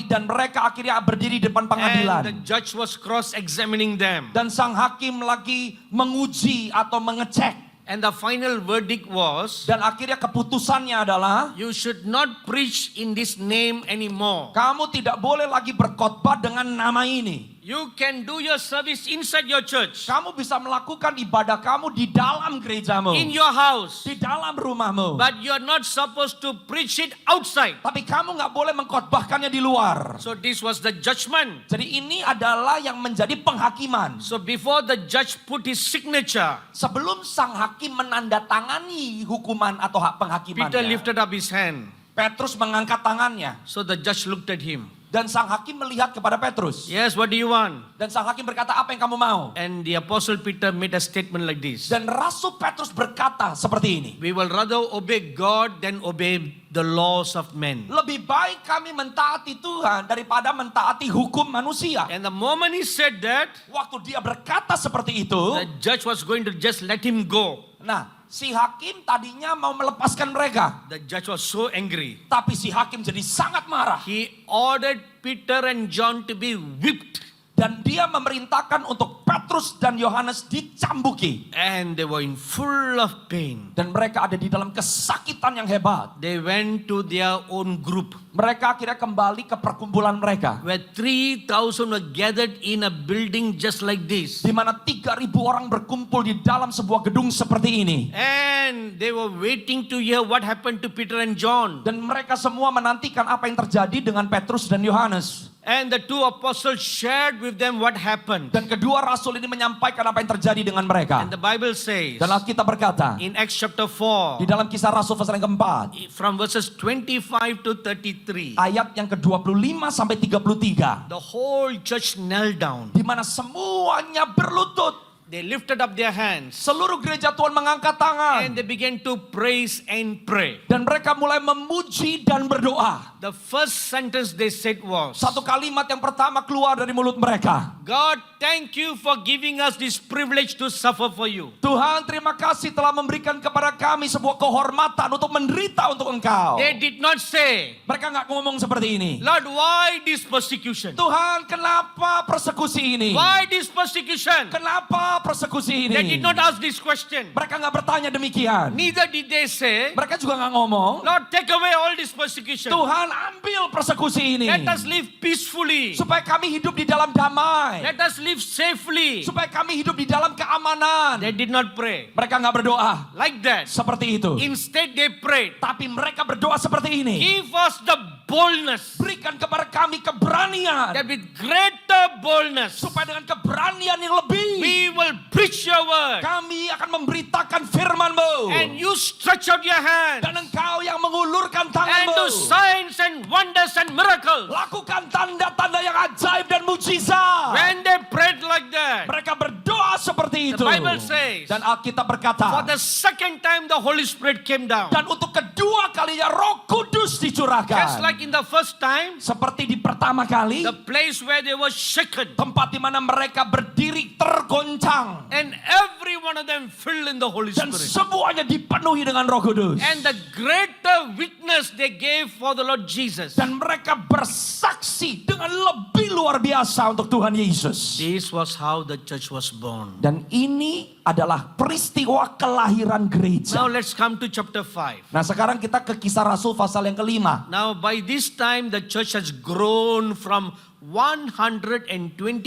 Dan mereka akhirnya berdiri di depan And the pengadilan. judge was cross-examining them. Dan sang hakim lagi menguji atau mengecek. And the final verdict was, Dan akhirnya keputusannya adalah, you should not preach in this name anymore. kamu tidak boleh lagi berkhotbah dengan nama ini. You can do your service inside your church, Kamu bisa melakukan ibadah kamu di dalam gerejamu. in your house, Di dalam rumahmu. but you're not supposed to preach it outside. Tapi kamu nggak boleh mengkhotbahkannya di luar. So this was the judgment. Jadi ini adalah yang menjadi penghakiman. So before the judge put his signature, Sebelum sang hakim menandatangani hukuman atau hak penghakimannya, Peter lifted up his hand. Petrus mengangkat tangannya. So the judge looked at him. Dan sang hakim melihat kepada Petrus. Yes, what do you want? Dan sang hakim berkata, apa yang kamu mau? And the apostle Peter made a statement like this. Dan Rasul Petrus berkata seperti ini. We will rather obey God than obey the laws of men. Lebih baik kami mentaati Tuhan daripada mentaati hukum manusia. And the moment he said that, Waktu dia berkata seperti itu, the judge was going to just let him go. nah si hakim tadinya mau melepaskan mereka. The judge was so angry. Tapi si hakim jadi sangat marah. He ordered Peter and John to be whipped. Dan dia memerintahkan untuk Petrus dan Yohanes dicambuki. And they were in full of pain. Dan mereka ada di dalam kesakitan yang hebat. They went to their own group, Mereka akhirnya kembali ke perkumpulan mereka. where 3,000 were gathered in a building just like this. Di mana 3.000 orang berkumpul di dalam sebuah gedung seperti ini. And they were waiting to hear what happened to Peter and John. Dan mereka semua menantikan apa yang terjadi dengan Petrus dan Yohanes. And the two apostles shared with them what happened. Dan kedua rasul ini menyampaikan apa yang terjadi dengan mereka. And the Bible says Dan Alkitab berkata, in Acts chapter 4, di dalam Kisah Rasul pasal yang keempat, from verses 25 to 33, ayat yang ke-25 sampai 33, the whole church knelt down. di mana semuanya berlutut. They lifted up their hands Seluruh gereja Tuhan mengangkat tangan. and they began to praise and pray. Dan mereka mulai memuji dan berdoa. The first sentence they said was, Satu kalimat yang pertama keluar dari mulut mereka. God, thank you for giving us this privilege to suffer for you. Tuhan, terima kasih telah memberikan kepada kami sebuah kehormatan untuk menderita untuk Engkau. They did not say, Mereka nggak ngomong seperti ini. Lord, why this persecution? Tuhan, kenapa persekusi ini? Why this persecution? Kenapa persekusi ini? They did not ask this question. Mereka nggak bertanya demikian. Neither did they say, Mereka juga nggak ngomong, Lord, take away all this persecution. Tuhan ambil persekusi ini. Let us live peacefully. Supaya kami hidup di dalam damai. Let us live safely. Supaya kami hidup di dalam keamanan. They did not pray Mereka nggak berdoa like that. seperti itu. Instead, they prayed, Tapi mereka berdoa seperti ini. give us the boldness, Berikan kepada kami keberanian. that with greater boldness, Supaya dengan keberanian yang lebih. we will preach your word. Kami akan memberitakan firman-Mu. And you stretch out your hand Dan Engkau yang mengulurkan and tangan-Mu. do signs and wonders and miracles. Lakukan tanda-tanda yang ajaib dan mujizat. When they prayed like that, Mereka berdoa seperti the itu. Bible says, Dan Alkitab for berkata, the second time the Holy Spirit came down. dan untuk kedua kalinya Roh Kudus dicurahkan. Just like in the first time, Seperti di pertama kali, the place where they were shaken, tempat di mana mereka berdiri tergoncang. and every one of them filled in the Holy Dan Spirit. semuanya dipenuhi dengan Roh Kudus. And the greater witness they gave for the Lord Jesus. Dan mereka bersaksi dengan lebih luar biasa untuk Tuhan Yesus. This was how the church was born. Dan ini adalah peristiwa kelahiran Now gereja. let's come to chapter 5. Nah sekarang kita ke Kisah Rasul pasal yang kelima. Now by this time the church has grown from 120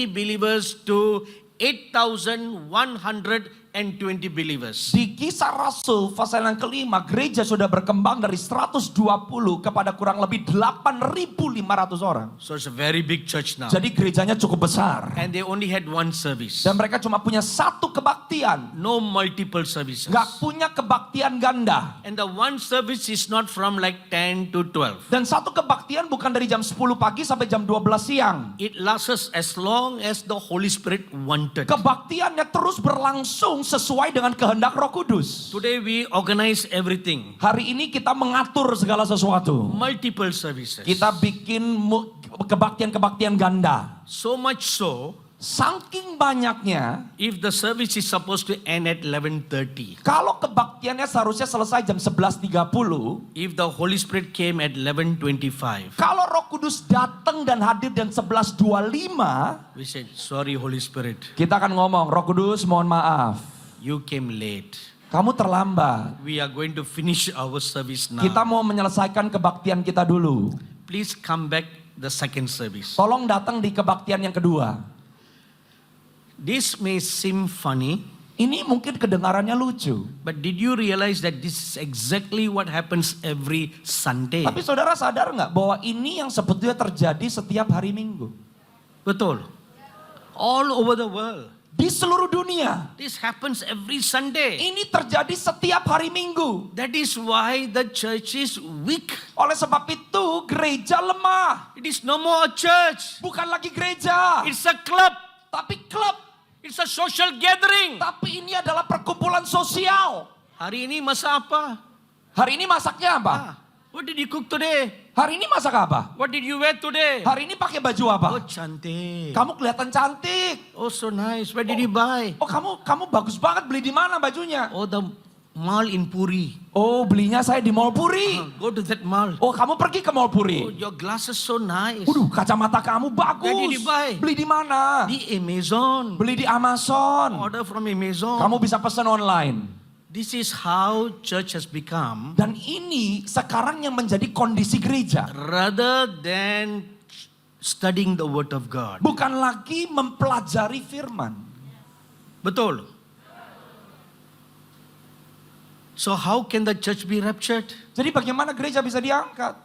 believers to 8,100 believers. Di Kisah Rasul pasal yang kelima, gereja sudah berkembang dari 120 kepada kurang lebih 8.500 orang. So it's a very big church now. Jadi gerejanya cukup besar. And they only had one service. Dan mereka cuma punya satu kebaktian. No multiple services. Gak punya kebaktian ganda. And the one service is not from like 10 to 12. Dan satu kebaktian bukan dari jam 10 pagi sampai jam 12 siang. It lasts as long as the Holy Spirit wanted. Kebaktiannya terus berlangsung sesuai dengan kehendak Roh Kudus. Today we organize everything. Hari ini kita mengatur segala sesuatu. Multiple services. Kita bikin kebaktian-kebaktian ganda. So much so, Saking banyaknya, if the service is supposed to end at 11:30, kalau kebaktiannya seharusnya selesai jam 11.30, if the Holy Spirit came at 11:25, kalau Roh Kudus datang dan hadir dan 11.25, we said, sorry Holy Spirit, kita akan ngomong, Roh Kudus mohon maaf, you came late. kamu terlambat. We are going to finish our service now. Kita mau menyelesaikan kebaktian kita dulu. Please come back the second service. Tolong datang di kebaktian yang kedua. This may seem funny, Ini mungkin kedengarannya lucu. but did you realize that this is exactly what happens every Sunday? Tapi saudara sadar nggak bahwa ini yang sebetulnya terjadi setiap hari Minggu. Betul. All over the world. Di seluruh dunia. This happens every Sunday. Ini terjadi setiap hari Minggu. That is why the church is weak. Oleh sebab itu gereja lemah. It is no more a church. Bukan lagi gereja. It's a club. Tapi klub. It's a social gathering. Tapi ini adalah perkumpulan sosial. Hari ini masak apa? Hari ini masaknya apa? What did you cook today? Hari ini masak apa? What did you wear today? Hari ini pakai baju apa? Oh, cantik. Kamu kelihatan cantik. Oh, so nice. Where did you buy? Oh, kamu bagus banget, beli di mana bajunya? Oh, the mall in Puri. Oh, belinya saya di Mall Puri. Go to that mall. Oh, kamu pergi ke Mall Oh, Puri. your glasses so nice. Waduh, kacamata kamu bagus. Where did you buy? Beli di mana? Di Amazon. Beli di Amazon. Order from Amazon. Kamu bisa pesan online. This is how church has become. Dan ini sekarang yang menjadi kondisi gereja. Rather than studying the word of God. Bukan lagi mempelajari firman. Betul. So how can the church be raptured? Jadi bagaimana gereja bisa diangkat?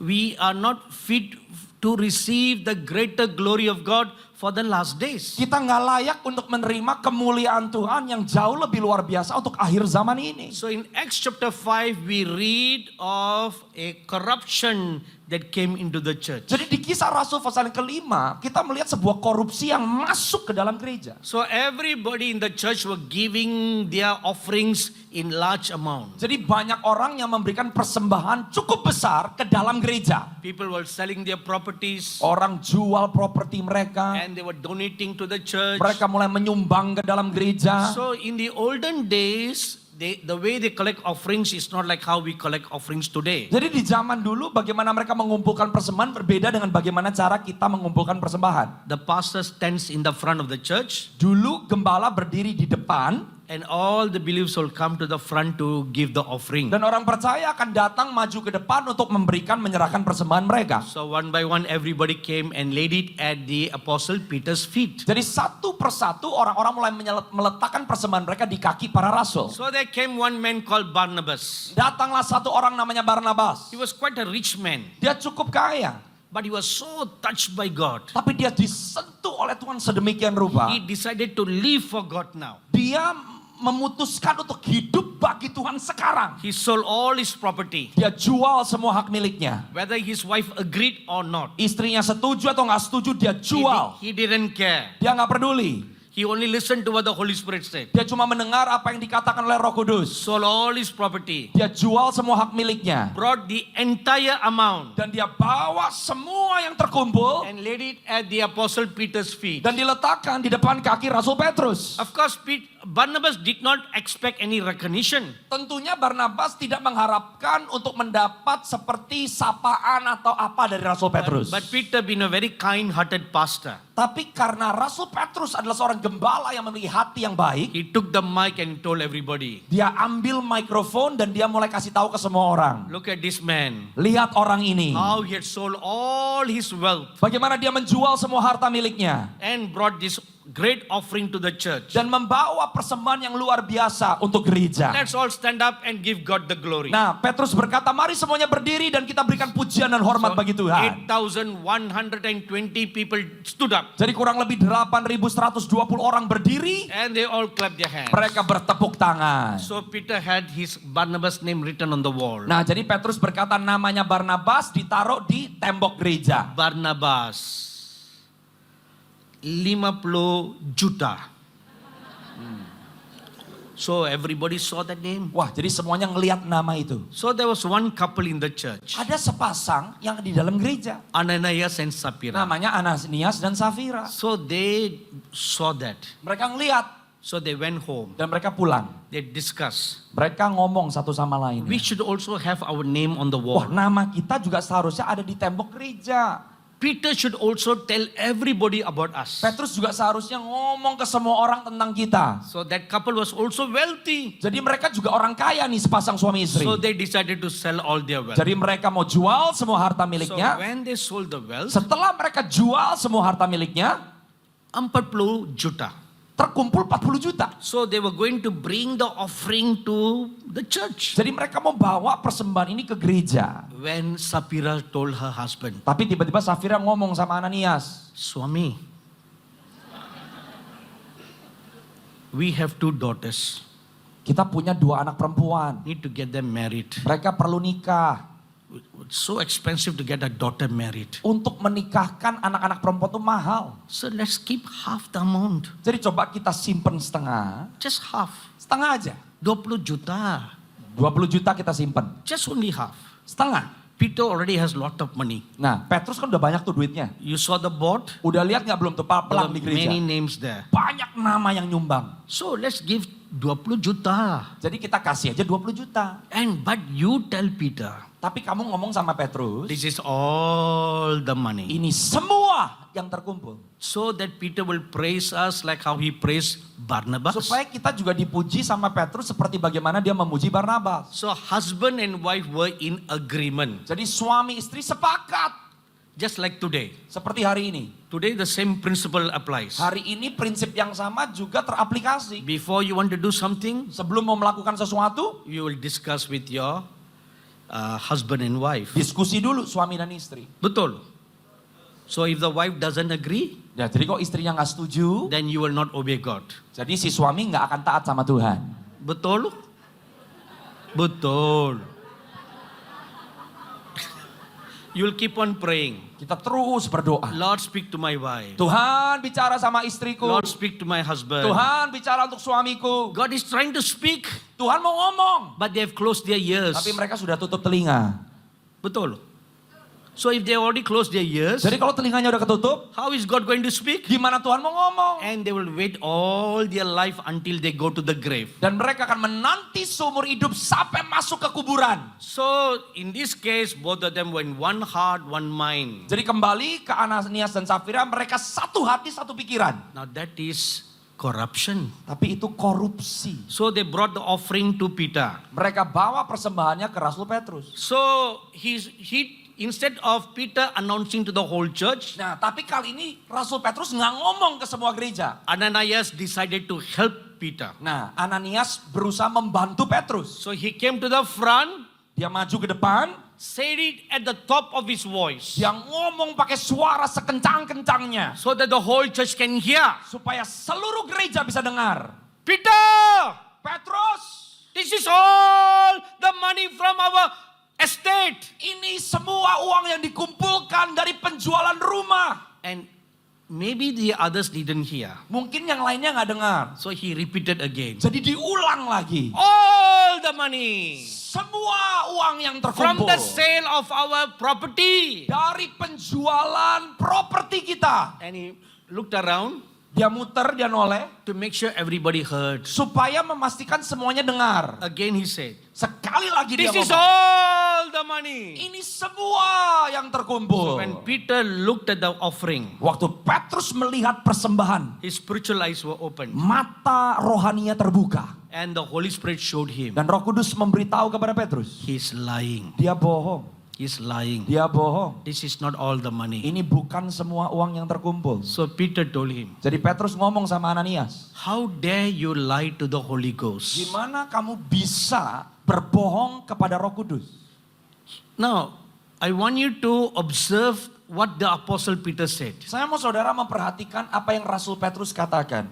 We are not fit to receive the greater glory of God for the last days. Kita nggak layak untuk menerima kemuliaan Tuhan yang jauh lebih luar biasa untuk akhir zaman ini. So in Acts chapter 5 we read of a corruption that came into the church. Jadi di Kisah Rasul pasal yang kelima, kita melihat sebuah korupsi yang masuk ke dalam gereja. So everybody in the church were giving their offerings in large amount. Jadi banyak orang yang memberikan persembahan cukup besar ke dalam gereja. People were selling their properties Orang jual properti mereka. and they were donating to the church. Mereka mulai menyumbang ke dalam gereja. So in the olden days, the way they collect offerings is not like how we collect offerings today. Jadi di zaman dulu bagaimana mereka mengumpulkan persembahan berbeda dengan bagaimana cara kita mengumpulkan persembahan. The pastor stands in the front of the church Dulu gembala berdiri di depan. and all the believers will come to the front to give the offering. Dan orang percaya akan datang maju ke depan untuk menyerahkan persembahan mereka. So one by one everybody came and laid it at the apostle Peter's feet. Jadi satu persatu orang-orang mulai meletakkan persembahan mereka di kaki para rasul. So there came one man called Barnabas. Datanglah satu orang namanya Barnabas. He was quite a rich man, Dia cukup kaya. but he was so touched by God. Tapi dia disentuh oleh Tuhan sedemikian rupa. He decided to live for God now. Dia memutuskan untuk hidup bagi Tuhan sekarang. He sold all his property, Dia jual semua hak miliknya. whether his wife agreed or not. Istrinya setuju atau nggak setuju dia jual. He didn't care. Dia nggak peduli. He only listened to what the Holy Spirit said. Dia cuma mendengar apa yang dikatakan oleh Roh Kudus. Sold all his property, Dia jual semua hak miliknya. brought the entire amount, Dan dia bawa semua yang terkumpul. and laid it at the apostle Peter's feet. Dan diletakkan di depan kaki Rasul Petrus. Of course, Barnabas did not expect any recognition. Tentunya Barnabas tidak mengharapkan untuk mendapat seperti sapaan atau apa dari Rasul Petrus. But Peter being a very kind-hearted pastor, Tapi karena Rasul Petrus adalah seorang gembala yang memiliki hati yang baik. he took the mic and told everybody, Dia ambil mikrofon dan dia mulai kasih tahu ke semua orang. look at this man, Lihat orang ini. how he had sold all his wealth Bagaimana dia menjual semua harta miliknya. and brought this great offering to the church. Dan membawa persembahan yang luar biasa untuk gereja. Let's all stand up and give God the glory. Nah, Petrus berkata, mari semuanya berdiri dan kita berikan pujian dan hormat bagi Tuhan. 8,120 people stood up Jadi kurang lebih 8.120 orang berdiri, and they all clapped their hands. mereka bertepuk tangan. So Peter had his Barnabas name written on the wall. Nah, jadi Petrus berkata namanya Barnabas ditaruh di tembok gereja. Barnabas 50 juta. So everybody saw that name. Wah, jadi semuanya ngelihat nama itu. So there was one couple in the church, Ada sepasang yang di dalam gereja. Ananias and Sapphira. Namanya Ananias dan Safira. So they saw that. Mereka ngelihat So they went home. dan mereka pulang. They discussed. Mereka ngomong satu sama lain. We should also have our name on the Wah, wall. nama kita juga seharusnya ada di tembok gereja. Peter should also tell everybody about us. Petrus juga seharusnya ngomong ke semua orang tentang kita. So that couple was also wealthy. Jadi mereka juga orang kaya nih, sepasang suami istri. So they decided to sell all their wealth. Jadi mereka mau jual semua harta So miliknya. when they sold the wealth, Setelah mereka jual semua harta miliknya, 40 juta. terkumpul 40 juta. So they were going to bring the offering to the church. Jadi mereka mau bawa persembahan ini ke gereja. When Sapphira told her husband, Tapi tiba-tiba Safira ngomong sama Ananias, Swami, we have 2 daughters. kita punya 2 anak perempuan. Need to get them married. Mereka perlu nikah. It's so expensive to get a daughter married. Untuk menikahkan anak-anak perempuan itu mahal. So let's keep half the amount. Jadi coba kita simpen setengah. Just half. Setengah aja. 20 juta. 20 juta kita simpen. Just only half. Setengah. Peter already has lot of money. Nah, Petrus kan udah banyak tuh duitnya. You saw the board? Udah lihat nggak belum tuh There pelang were di gereja? many names there. Banyak nama yang nyumbang. So let's give 20 juta. Jadi kita kasih aja 20 juta. But you tell Peter, Tapi kamu ngomong sama Petrus, this is all the money. ini semua yang terkumpul. So that Peter will praise us like how he praised Barnabas. Supaya kita juga dipuji sama Petrus seperti bagaimana dia memuji Barnabas. So husband and wife were in agreement. Jadi suami istri sepakat. Just like today. Seperti hari ini. Today the same principle applies. Hari ini prinsip yang sama juga teraplikasi. Before you want to do something, Sebelum mau melakukan sesuatu, you will discuss with your husband and wife. diskusi dulu suami dan istri. Betul. So if the wife doesn't agree, Ya, jadi kok istrinya nggak setuju, then you will not obey God. jadi si suami nggak akan taat sama Tuhan. Betul? Betul. You'll keep on praying. Kita terus berdoa. Lord, speak to my wife. Tuhan bicara sama istriku. Lord, speak to my husband. Tuhan bicara untuk suamiku. God is trying to speak, Tuhan mau ngomong. but they have closed their ears. Tapi mereka sudah tutup telinga. Betul. So if they already closed their ears, Jadi kalau telinganya udah ketutup, how is God going to speak? gimana Tuhan mau ngomong? And they will wait all their life until they go to the grave. Dan mereka akan menanti seumur hidup sampai masuk ke kuburan. So in this case, both of them were in one heart, one mind. Jadi kembali ke Ananias dan Safira, mereka satu hati, satu pikiran. Now that is corruption. Tapi itu korupsi. So they brought the offering to Peter. Mereka bawa persembahannya ke Rasul Petrus. So he instead of Peter announcing to the whole church, Nah, tapi kali ini Rasul Petrus nggak ngomong ke semua gereja. Ananias decided to help Peter. Nah, Ananias berusaha membantu Petrus. So he came to the front, Dia maju ke depan, said it at the top of his voice, dia ngomong pakai suara sekencang-kencangnya. so that the whole church can hear. Supaya seluruh gereja bisa dengar. Peter, Petrus, this is all the money from our estate. ini semua uang yang dikumpulkan dari penjualan rumah. And maybe the others didn't hear. Mungkin yang lainnya nggak dengar. So he repeated again. Jadi diulang lagi. All the money Semua uang yang from terkumpul the sale of our property. dari penjualan properti kita. And he looked around Dia muter, dia noleh. to make sure everybody heard. Supaya memastikan semuanya dengar. Again he said, Sekali lagi dia this is ngomong. all the money. Ini semua yang terkumpul. When Peter looked at the offering, Waktu Petrus melihat persembahan, his spiritual eyes were opened. mata rohaninya terbuka. And the Holy Spirit showed him, Dan Roh Kudus memberitahu kepada Petrus, he's lying. dia bohong. He's lying. Dia bohong. This is not all the money. Ini bukan semua uang yang terkumpul. So Peter told him, Jadi Petrus ngomong sama Ananias, how dare you lie to the Holy Ghost? gimana kamu bisa berbohong kepada Roh Kudus? Now, I want you to observe what the Apostle Peter said. Saya mau saudara memperhatikan apa yang Rasul Petrus katakan.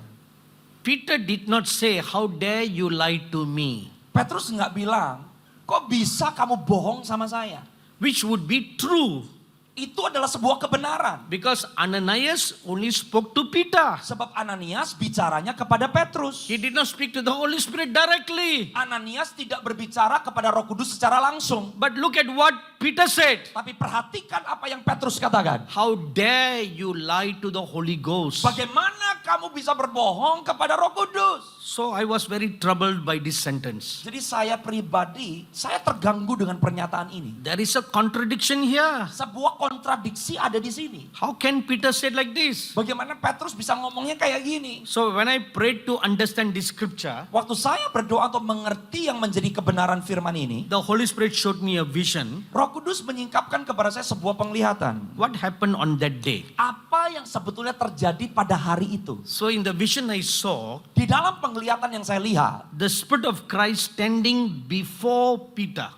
Peter did not say, how dare you lie to me? Petrus nggak bilang, kok bisa kamu bohong sama saya? Which would be true. Itu adalah sebuah kebenaran. Because Ananias only spoke to Peter. Sebab Ananias bicaranya kepada Petrus. He did not speak to the Holy Spirit directly. Ananias tidak berbicara kepada Roh Kudus secara langsung. But look at what Peter said. Tapi perhatikan apa yang Petrus katakan. How dare you lie to the Holy Ghost? Bagaimana kamu bisa berbohong kepada Roh Kudus? So I was very troubled by this sentence. Jadi saya pribadi, saya terganggu dengan pernyataan ini. There is a contradiction here. Sebuah kontradiksi ada di sini. How can Peter say like this? Bagaimana Petrus bisa ngomongnya kayak gini? So when I prayed to understand this scripture, Waktu saya berdoa untuk mengerti yang menjadi kebenaran firman ini, the Holy Spirit showed me a vision. Roh Kudus menyingkapkan kepada saya sebuah penglihatan. What happened on that day? Apa yang sebetulnya terjadi pada hari itu? So in the vision I saw, Di dalam penglihatan yang saya lihat, the Spirit of Christ standing before Peter.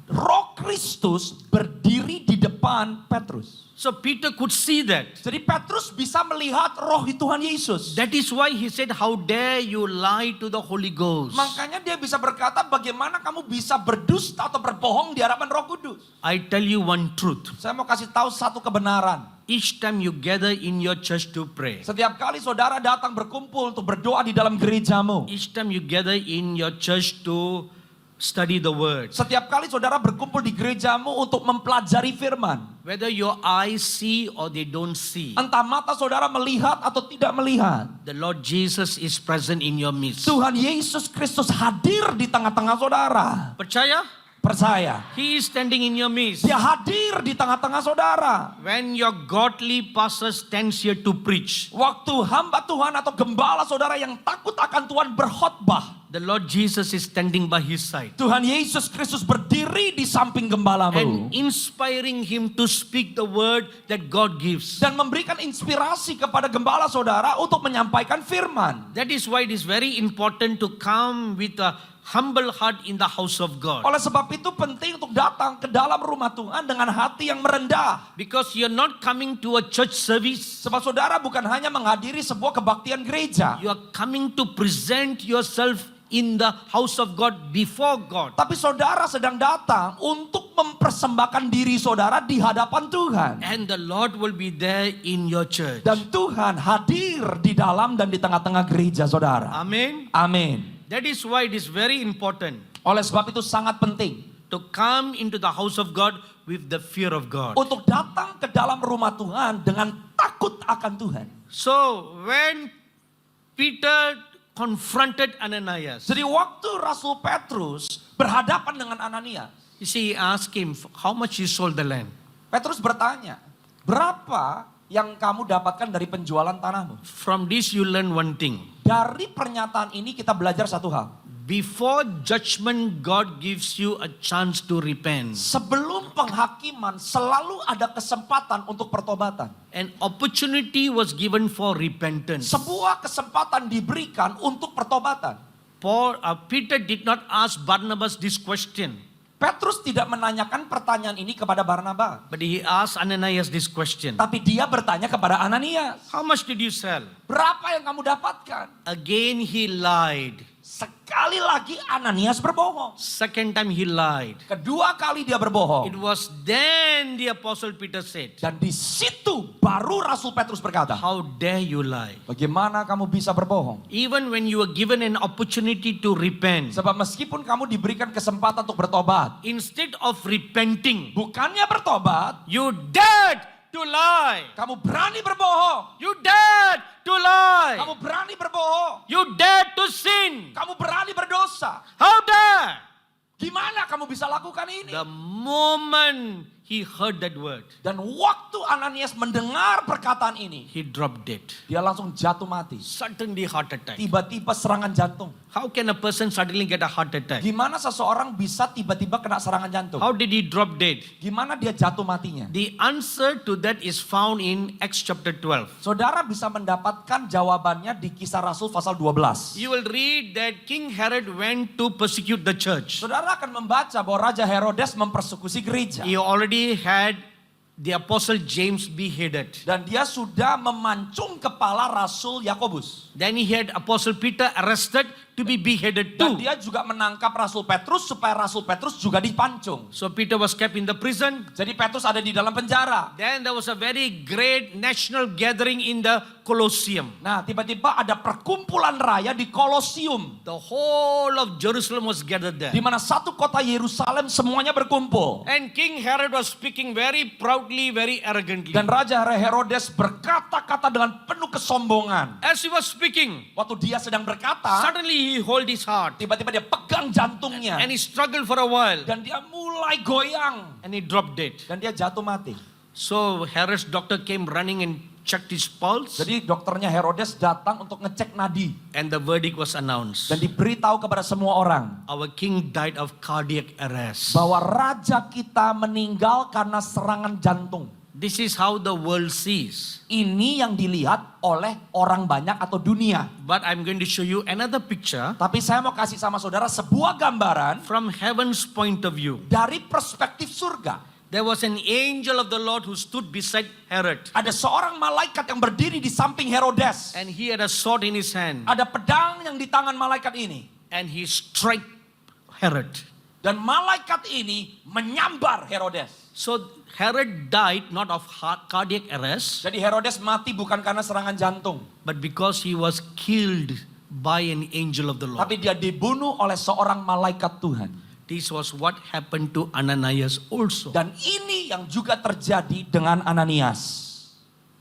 Roh Kristus berdiri di depan Petrus. So Peter could see that. Jadi Petrus bisa melihat roh Tuhan Yesus. That is why he said, how dare you lie to the Holy Ghost? Makanya dia bisa berkata, bagaimana kamu bisa berdusta atau berbohong di hadapan Roh Kudus? I tell you one truth. Saya mau kasih tahu satu kebenaran. Each time you gather in your church to pray, Setiap kali saudara datang berkumpul untuk berdoa di dalam gerejamu, each time you gather in your church to study the word, setiap kali saudara berkumpul di gerejamu untuk mempelajari firman, whether your eyes see or they don't see, entah mata saudara melihat atau tidak melihat, the Lord Jesus is present in your midst. Tuhan Yesus Kristus hadir di tengah-tengah saudara. Percaya? Percaya. He is standing in your midst. Dia hadir di tengah-tengah saudara. When your godly pastor stands here to preach, Waktu hamba Tuhan atau gembala saudara yang takut akan Tuhan berkhotbah, the Lord Jesus is standing by his side Tuhan Yesus Kristus berdiri di samping gembalamu and inspiring him to speak the word that God gives. dan memberikan inspirasi kepada gembala saudara untuk menyampaikan firman. That is why it is very important to come with a humble heart in the house of God. Oleh sebab itu penting untuk datang ke dalam rumah Tuhan dengan hati yang merendah. Because you're not coming to a church service. Sebab saudara bukan hanya menghadiri sebuah kebaktian gereja, You are coming to present yourself in the house of God before God. tapi saudara sedang datang untuk mempersembahkan diri saudara di hadapan Tuhan. And the Lord will be there in your church. Dan Tuhan hadir di dalam dan di tengah-tengah gereja saudara. Amen. Amin. That is why it is very important Oleh sebab itu sangat penting to come into the house of God with the fear of God. untuk datang ke dalam rumah Tuhan dengan takut akan Tuhan. So when Peter confronted Ananias, Jadi waktu Rasul Petrus berhadapan dengan Ananias, you see, he asked him, how much you sold the land? Petrus bertanya, berapa yang kamu dapatkan dari penjualan tanahmu? From this you learn one thing. Dari pernyataan ini kita belajar satu hal. Before judgment, God gives you a chance to repent. Sebelum penghakiman selalu ada kesempatan untuk pertobatan. An opportunity was given for repentance. Sebuah kesempatan diberikan untuk pertobatan. Peter did not ask Barnabas this question, Petrus tidak menanyakan pertanyaan ini kepada Barnabas. but he asked Ananias this question. Tapi dia bertanya kepada Ananias. How much did you sell? Berapa yang kamu dapatkan? Again he lied. Sekali lagi Ananias berbohong. Second time he lied. Kedua kali dia It berbohong. was then the apostle Peter said, Dan di situ baru Rasul Petrus berkata, how dare you lie? bagaimana kamu bisa berbohong? Even when you were given an opportunity to repent, Sebab meskipun kamu diberikan kesempatan untuk bertobat, instead of repenting, bukannya bertobat, you dared to lie. kamu berani berbohong. You dared to lie. Kamu berani berbohong. You dared to sin. Kamu berani berdosa. How dare? Gimana kamu bisa lakukan ini? The moment he heard that word, Dan waktu Ananias mendengar perkataan ini, he dropped dead. dia langsung jatuh mati. Suddenly heart attack. Tiba-tiba serangan jantung. How can a person suddenly get a heart attack? Gimana seseorang bisa tiba-tiba kena serangan jantung? How did he drop dead? Gimana dia jatuh matinya? The answer to that is found in Acts chapter 12. Saudara bisa mendapatkan jawabannya di Kisah Rasul pasal 12. You will read that King Herod went to persecute the church. Saudara akan membaca bahwa Raja Herodes mempersekusi gereja. He already had the apostle James beheaded. Dan dia sudah memancung kepala Rasul Yakobus. Then he had apostle Peter arrested to be beheaded Dan too. dia juga menangkap Rasul Petrus supaya Rasul Petrus juga dipancung. So Peter was kept in the prison. Jadi Petrus ada di dalam penjara. Then there was a very great national gathering in the Colosseum. Nah, tiba-tiba ada perkumpulan raya di Kolosium. The whole of Jerusalem was gathered there. Di mana satu kota Yerusalem semuanya berkumpul. And King Herod was speaking very proudly, very arrogantly. Dan Raja Herodes berkata-kata dengan penuh kesombongan. As he was speaking, Waktu dia sedang berkata, suddenly he hold his heart. tiba-tiba dia pegang jantungnya. And he struggled for a while. Dan dia mulai goyang. And he dropped dead. Dan dia jatuh mati. So Herod's doctor came running and checked his pulse. Jadi dokternya Herodes datang untuk ngecek nadi. And the verdict was announced. Dan diberitahu kepada semua orang. Our king died of cardiac arrest. Bahwa raja kita meninggal karena serangan jantung. This is how the world sees. Ini yang dilihat oleh orang banyak atau dunia. But I'm going to show you another picture Tapi saya mau kasih sama saudara sebuah gambaran from heaven's point of view. dari perspektif surga. There was an angel of the Lord who stood beside Herod. Ada seorang malaikat yang berdiri di samping Herodes. And he had a sword in his hand. Ada pedang yang di tangan malaikat ini. And he struck Herod. Dan malaikat ini menyambar Herodes. So Herod died not of cardiac arrest, Jadi Herodes mati bukan karena serangan jantung. but because he was killed by an angel of the Lord. Tapi dia dibunuh oleh seorang malaikat Tuhan. This was what happened to Ananias also. Dan ini yang juga terjadi dengan Ananias.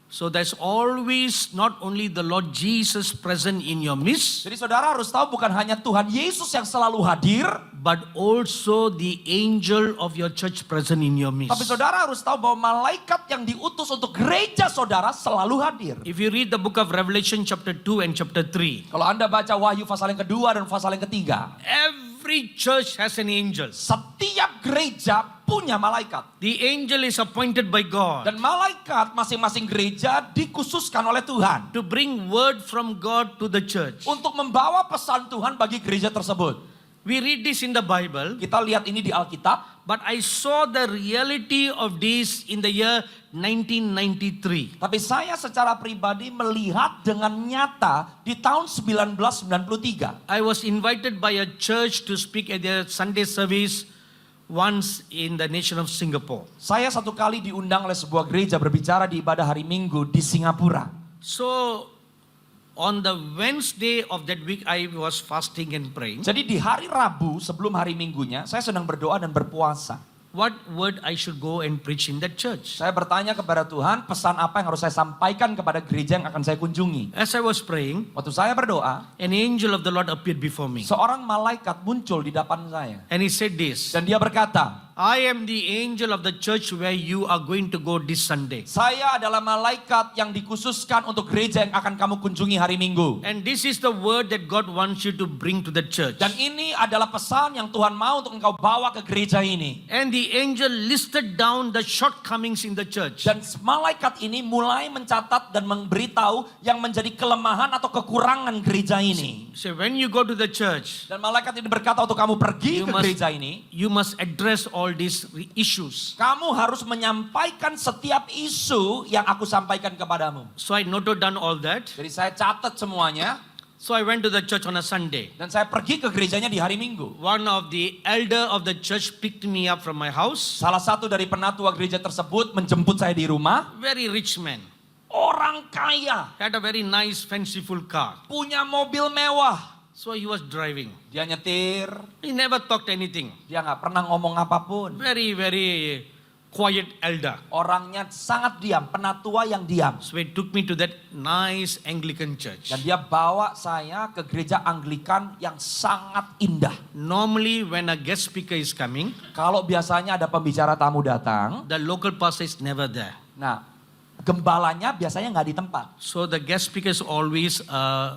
So there's always not only the Lord Jesus present in your midst, Jadi saudara harus tahu bukan hanya Tuhan Yesus yang selalu hadir. but also the angel of your church present in your midst. Tapi saudara harus tahu bahwa malaikat yang diutus untuk gereja saudara selalu hadir. If you read the book of Revelation chapter 2 and chapter 3, Kalau Anda baca Wahyu pasal yang kedua dan pasal yang ketiga. every church has an angel. Setiap gereja punya malaikat. The angel is appointed by God Dan malaikat masing-masing gereja dikhususkan oleh Tuhan. to bring word from God to the church. Untuk membawa pesan Tuhan bagi gereja tersebut. We read this in the Bible, Kita lihat ini di Alkitab. but I saw the reality of this in the year 1993. Tapi saya secara pribadi melihat dengan nyata di tahun 1993. I was invited by a church to speak at their Sunday service once in the nation of Singapore. Saya satu kali diundang oleh sebuah gereja berbicara di ibadah hari Minggu di Singapura. So on the Wednesday of that week, I was fasting and praying. Jadi di hari Rabu sebelum hari Minggunya, saya sedang berdoa dan berpuasa. What word I should go and preach in that church? Saya bertanya kepada Tuhan, pesan apa yang harus saya sampaikan kepada gereja yang akan saya kunjungi. As I was praying, Waktu saya berdoa, an angel of the Lord appeared before me. seorang malaikat muncul di depan saya. And he said this, Dan dia berkata, I am the angel of the church where you are going to go this Sunday. saya adalah malaikat yang dikhususkan untuk gereja yang akan kamu kunjungi hari Minggu. And this is the word that God wants you to bring to the church. Dan ini adalah pesan yang Tuhan mau untuk engkau bawa ke gereja ini. And the angel listed down the shortcomings in the church. Dan malaikat ini mulai mencatat dan memberitahu yang menjadi kelemahan atau kekurangan gereja ini. So when you go to the church, Dan malaikat ini berkata untuk kamu pergi ke gereja ini, you must address all these issues. kamu harus menyampaikan setiap isu yang aku sampaikan kepadamu. So I noted down all that. Jadi saya catat semuanya So I went to the church on a Sunday. dan saya pergi ke gerejanya di hari Minggu. One of the elder of the church picked me up from my house. Salah satu dari penatua gereja tersebut menjemput saya di rumah. Very rich man. Orang kaya, Had a very nice fanciful car. punya mobil mewah. So he was driving. Dia nyetir, He never talked anything. dia nggak pernah ngomong apapun. Very, very quiet elder. Orangnya sangat diam, penatua yang diam. So he took me to that nice Anglican church. Dan dia bawa saya ke gereja Anglikan yang sangat indah. Normally when a guest speaker is coming, Kalau biasanya ada pembicara tamu datang, the local pastor is never there. nah gembalanya biasanya nggak di tempat. So the guest speakers always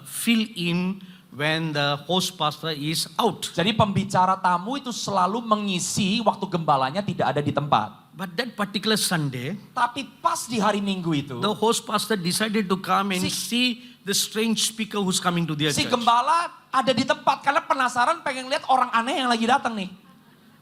fill in when the host pastor is out. Jadi pembicara tamu itu selalu mengisi waktu gembalanya tidak ada di tempat. But that particular Sunday, Tapi pas di hari Minggu itu, the host pastor decided to come and Si- see the strange speaker who's coming to their si church. gembala ada di tempat karena penasaran pengen lihat orang aneh yang lagi datang nih.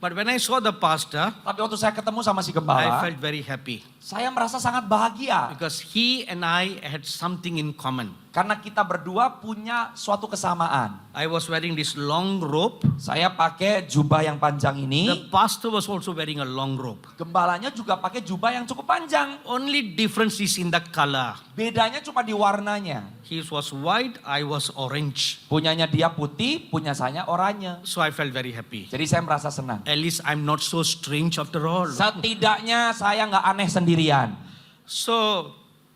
But when I saw the pastor, Tapi waktu saya ketemu sama si I gembala, felt very happy saya merasa sangat bahagia. because he and I had something in common. Karena kita berdua punya suatu kesamaan. I was wearing this long robe. Saya pakai jubah yang panjang The ini. pastor was also wearing a long robe. Gembalanya juga pakai jubah yang cukup panjang. Only difference is in the color. Bedanya cuma di warnanya. His was white, I was orange. Punyanya dia putih, punya saya oranye. So I felt very happy. Jadi saya merasa senang. At least I'm not so strange after all. Setidaknya saya nggak aneh sendirian. So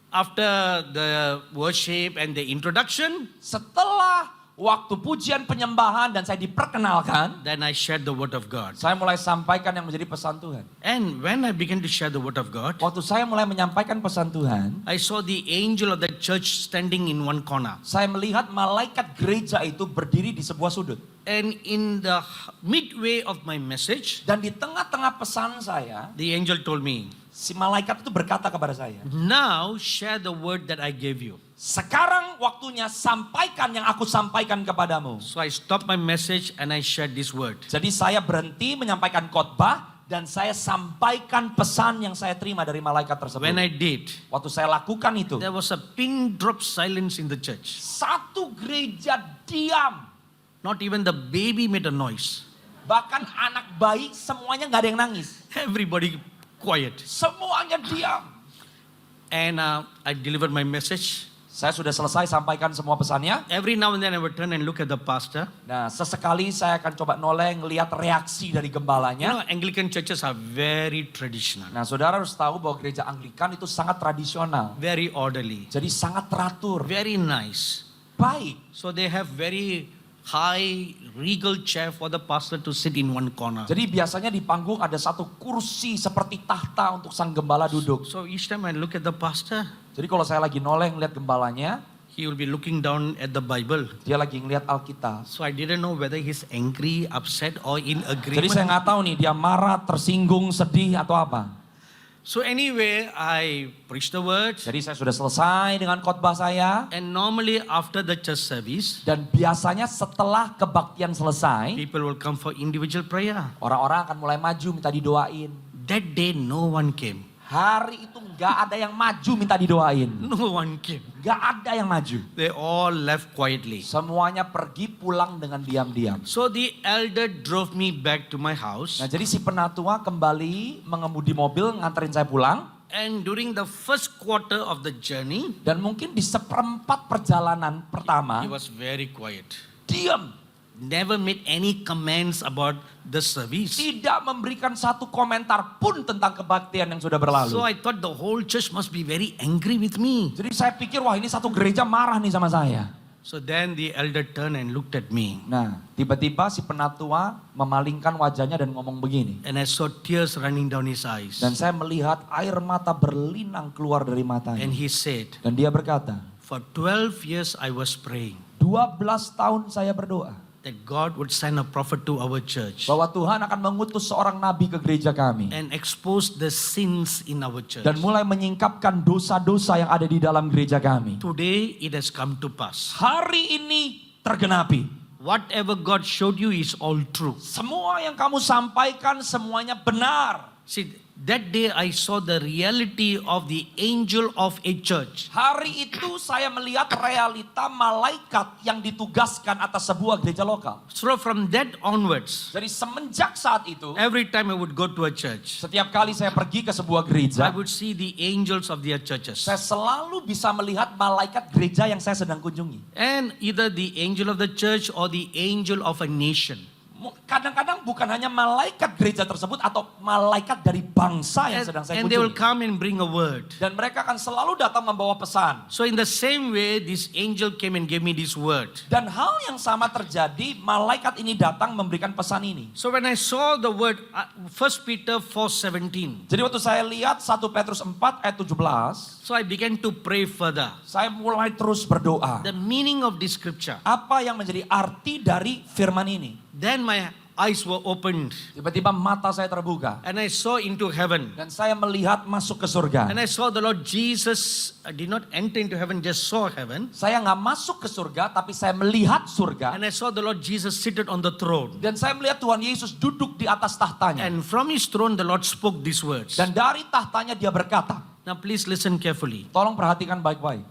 after the worship and the introduction, Setelah waktu pujian penyembahan dan saya diperkenalkan, then I shared the word of God. saya mulai sampaikan yang menjadi pesan Tuhan. And when I began to share the word of God, Waktu saya mulai menyampaikan pesan Tuhan, I saw the angel of the church standing in one corner. saya melihat malaikat gereja itu berdiri di sebuah sudut. And in the midway of my message, Dan di tengah-tengah pesan saya, the angel told me, si malaikat itu berkata kepada saya, now share the word that I gave you. sekarang waktunya sampaikan yang aku sampaikan kepadamu. So I stopped my message and I shared this word. Jadi saya berhenti menyampaikan khotbah dan saya sampaikan pesan yang saya terima dari malaikat tersebut. When I did, Waktu saya lakukan itu, there was a pin drop silence in the church. satu gereja diam. Not even the baby made a noise. Bahkan anak bayi semuanya nggak ada yang nangis. Everybody quiet. Semuanya diam. And I delivered my message. Saya sudah selesai sampaikan semua pesannya. Every now and then I would turn and look at the pastor. Nah, sesekali saya akan coba noleh ngelihat reaksi dari You gembalanya. know, Anglican churches are very traditional, Nah, saudara harus tahu bahwa gereja Anglikan itu sangat tradisional. very orderly, Jadi sangat teratur, very nice. baik. So they have very high regal chair for the pastor to sit in one corner. Jadi biasanya di panggung ada satu kursi seperti tahta untuk sang gembala duduk. So each time I look at the pastor, Jadi kalau saya lagi noleh ngeliat gembalanya, he will be looking down at the Bible. dia lagi ngeliat Alkitab. So I didn't know whether he's angry, upset, or in Jadi saya agreement. nggak tahu nih dia marah, tersinggung, sedih atau apa. So anyway, I preached the word. Jadi saya sudah selesai dengan khotbah saya. And normally after the church service, Dan biasanya setelah kebaktian selesai, people will come for individual prayer. orang-orang akan mulai maju minta didoain. That day no one came. Hari itu nggak ada yang maju minta didoain. No one came. Nggak ada yang maju. They all left quietly. Semuanya pergi pulang dengan diam-diam. So the elder drove me back to my house. Nah jadi si penatua kembali mengemudi mobil nganterin saya pulang. And during the first quarter of the journey, Dan mungkin di seperempat perjalanan pertama, he was very quiet. diam. Never made any comments about the service. Tidak memberikan satu komentar pun tentang kebaktian yang sudah berlalu. So I thought the whole church must be very angry with me. Jadi saya pikir wah ini satu gereja marah nih sama saya. So then the elder turned and looked at me. Nah tiba-tiba si penatua memalingkan wajahnya dan ngomong begini. And I saw tears running down his eyes. Dan saya melihat air mata berlinang keluar dari matanya. And he said, Dan dia berkata, for 12 years I was praying 12 tahun saya berdoa. that God would send a prophet to our church Bahwa Tuhan akan mengutus seorang nabi ke gereja kami. and expose the sins in our church. Dan mulai menyingkapkan dosa-dosa yang ada di dalam gereja kami. Today it has come to pass. Hari ini tergenapi. Whatever God showed you is all true. Semua yang kamu sampaikan semuanya benar. See, that day I saw the reality of the angel of a church. Hari itu saya melihat realita malaikat yang ditugaskan atas sebuah gereja lokal. So from that onwards, Jadi semenjak saat itu, every time I would go to a church, setiap kali saya pergi ke sebuah I gereja, would see the angels of their churches. saya selalu bisa melihat malaikat gereja yang saya sedang kunjungi. And either the angel of the church or the angel of a nation. Kadang-kadang bukan hanya malaikat gereja tersebut atau malaikat dari bangsa yang sedang saya And they will kunjungi. come and bring a word. Dan mereka akan selalu datang membawa pesan. So in the same way, this angel came and gave me this word. Dan hal yang sama terjadi, malaikat ini datang memberikan pesan ini. So when I saw the word, 1 Peter 4:17, Jadi waktu saya lihat 1 Petrus 4 ayat 17, so I began to pray further. saya mulai terus berdoa. The meaning of this scripture. Apa yang menjadi arti dari firman ini? Then my eyes were opened Tiba-tiba mata saya terbuka. and I saw into heaven. Dan saya melihat masuk ke surga. And I saw the Lord Jesus did not enter into heaven, just saw heaven. Saya nggak masuk ke surga, tapi saya melihat surga. And I saw the Lord Jesus seated on the throne. Dan saya melihat Tuhan Yesus duduk di atas tahtanya. And from his throne, the Lord spoke these words. Dan dari tahtanya dia berkata, Now please listen carefully. tolong perhatikan baik-baik.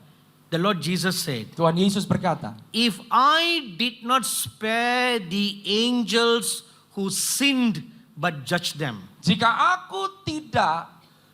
The Lord Jesus said, Tuhan Yesus berkata, if I did not spare the angels who sinned but judged them, jika aku tidak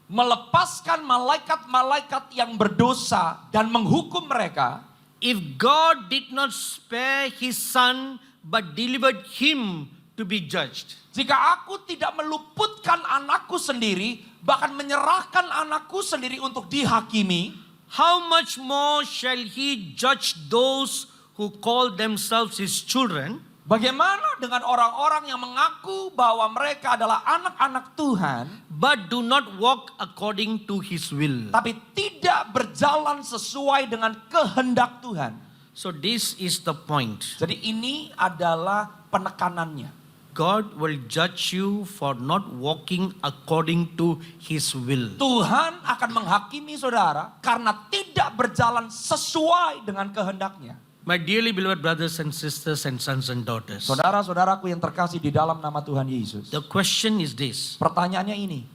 melepaskan malaikat-malaikat yang berdosa dan menghukum mereka, if God did not spare his son but delivered him to be judged, jika aku tidak meluputkan anakku sendiri, bahkan menyerahkan anakku sendiri untuk dihakimi, how much more shall he judge those who call themselves his children, bagaimana dengan orang-orang yang mengaku bahwa mereka adalah anak-anak Tuhan, but do not walk according to his will? tapi tidak berjalan sesuai dengan kehendak Tuhan. So this is the point. Jadi ini adalah penekanannya. God will judge you for not walking according to his will. Tuhan akan menghakimi saudara karena tidak berjalan sesuai dengan kehendaknya. My dearly beloved brothers and sisters and sons and daughters, Saudara-saudaraku yang terkasih di dalam nama Tuhan Yesus. the question is this: Pertanyaannya ini,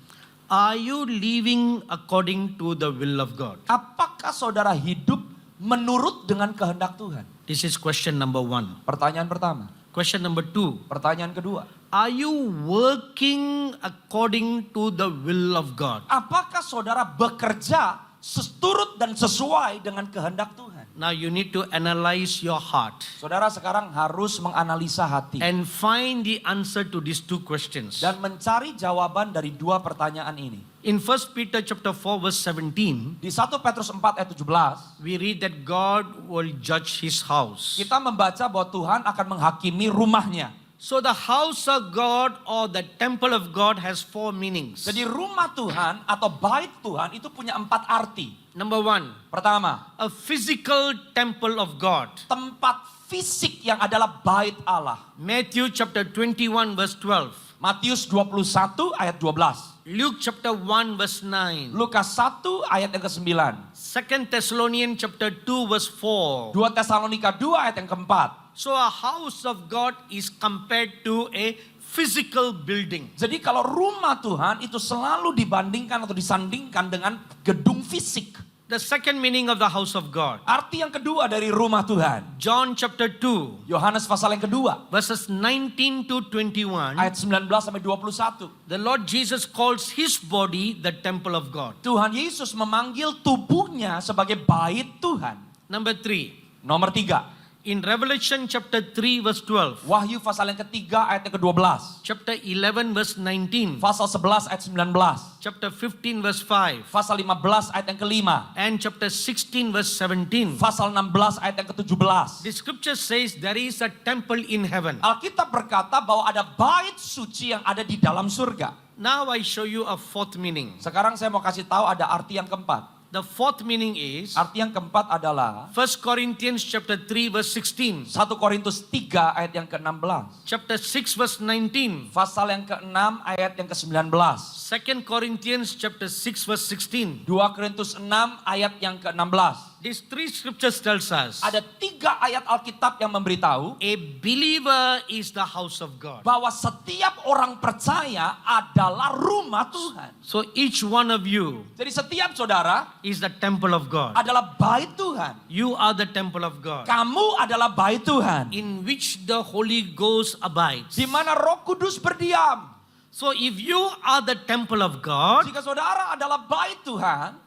are you living according to the will of God? apakah saudara hidup menurut dengan kehendak Tuhan? This is question number 1. Pertanyaan pertama. Question number 2, Pertanyaan kedua, are you working according to the will of God? apakah saudara bekerja seturut dan sesuai dengan kehendak Tuhan? Now you need to analyze your heart Saudara sekarang harus menganalisa hati and find the answer to these 2 questions. dan mencari jawaban dari dua pertanyaan ini. In 1 Peter chapter 4 verse 17, Di 1 Petrus 4 ayat 17, we read that God will judge his house. kita membaca bahwa Tuhan akan menghakimi rumahnya. So the house of God or the temple of God has 4 meanings. Jadi rumah Tuhan atau bait Tuhan itu punya 4 arti. Number 1, Pertama, a physical temple of God. tempat fisik yang adalah bait Allah. Matthew chapter 21 verse 12. Matius 21 ayat 12. Luke chapter 1 verse 9. Lukas 1 ayat yang ke-9. 2 Thessalonians chapter 2 verse 4. 2 Tesalonika 2 ayat yang keempat. So a house of God is compared to a physical building. Jadi kalau rumah Tuhan itu selalu dibandingkan atau disandingkan dengan gedung fisik. The second meaning of the house of God. Arti yang kedua dari rumah Tuhan. John chapter 2 Yohanes pasal yang kedua. verses 19 to 21. Ayat 19 sampai 21. The Lord Jesus calls his body the temple of God. Tuhan Yesus memanggil tubuhnya sebagai bait Tuhan. Number 3. Nomor 3. In Revelation chapter 3 verse 12. Wahyu pasal yang ketiga ayat yang ke-12. Chapter 11 verse 19. Pasal 11 ayat 19. Chapter 15 verse 5. Pasal 15 ayat yang ke-5. And chapter 16 verse 17. Pasal 16 ayat yang ke-17. The scripture says there is a temple in heaven. Alkitab berkata bahwa ada bait suci yang ada di dalam surga. Now I show you a 4th meaning. Sekarang saya mau kasih tahu ada arti yang keempat. The 4th meaning is Arti yang keempat adalah 1 Corinthians chapter 3 verse 16. 1 Korintus 3 ayat yang ke-16. Chapter 6 verse 19. Pasal yang ke-6 ayat yang ke-19. 2 Corinthians chapter 6 verse 16. 2 Korintus 6 ayat yang ke-16. These 3 scriptures tells us Ada 3 ayat Alkitab yang memberitahu a believer is the house of God. bahwa setiap orang percaya adalah rumah Tuhan. So each one of you Jadi setiap saudara is the temple of God. adalah bait Tuhan. You are the temple of God Kamu adalah bait Tuhan. in which the Holy Ghost abides. Di mana Roh Kudus berdiam. So if you are the temple of God, Jika saudara adalah bait Tuhan,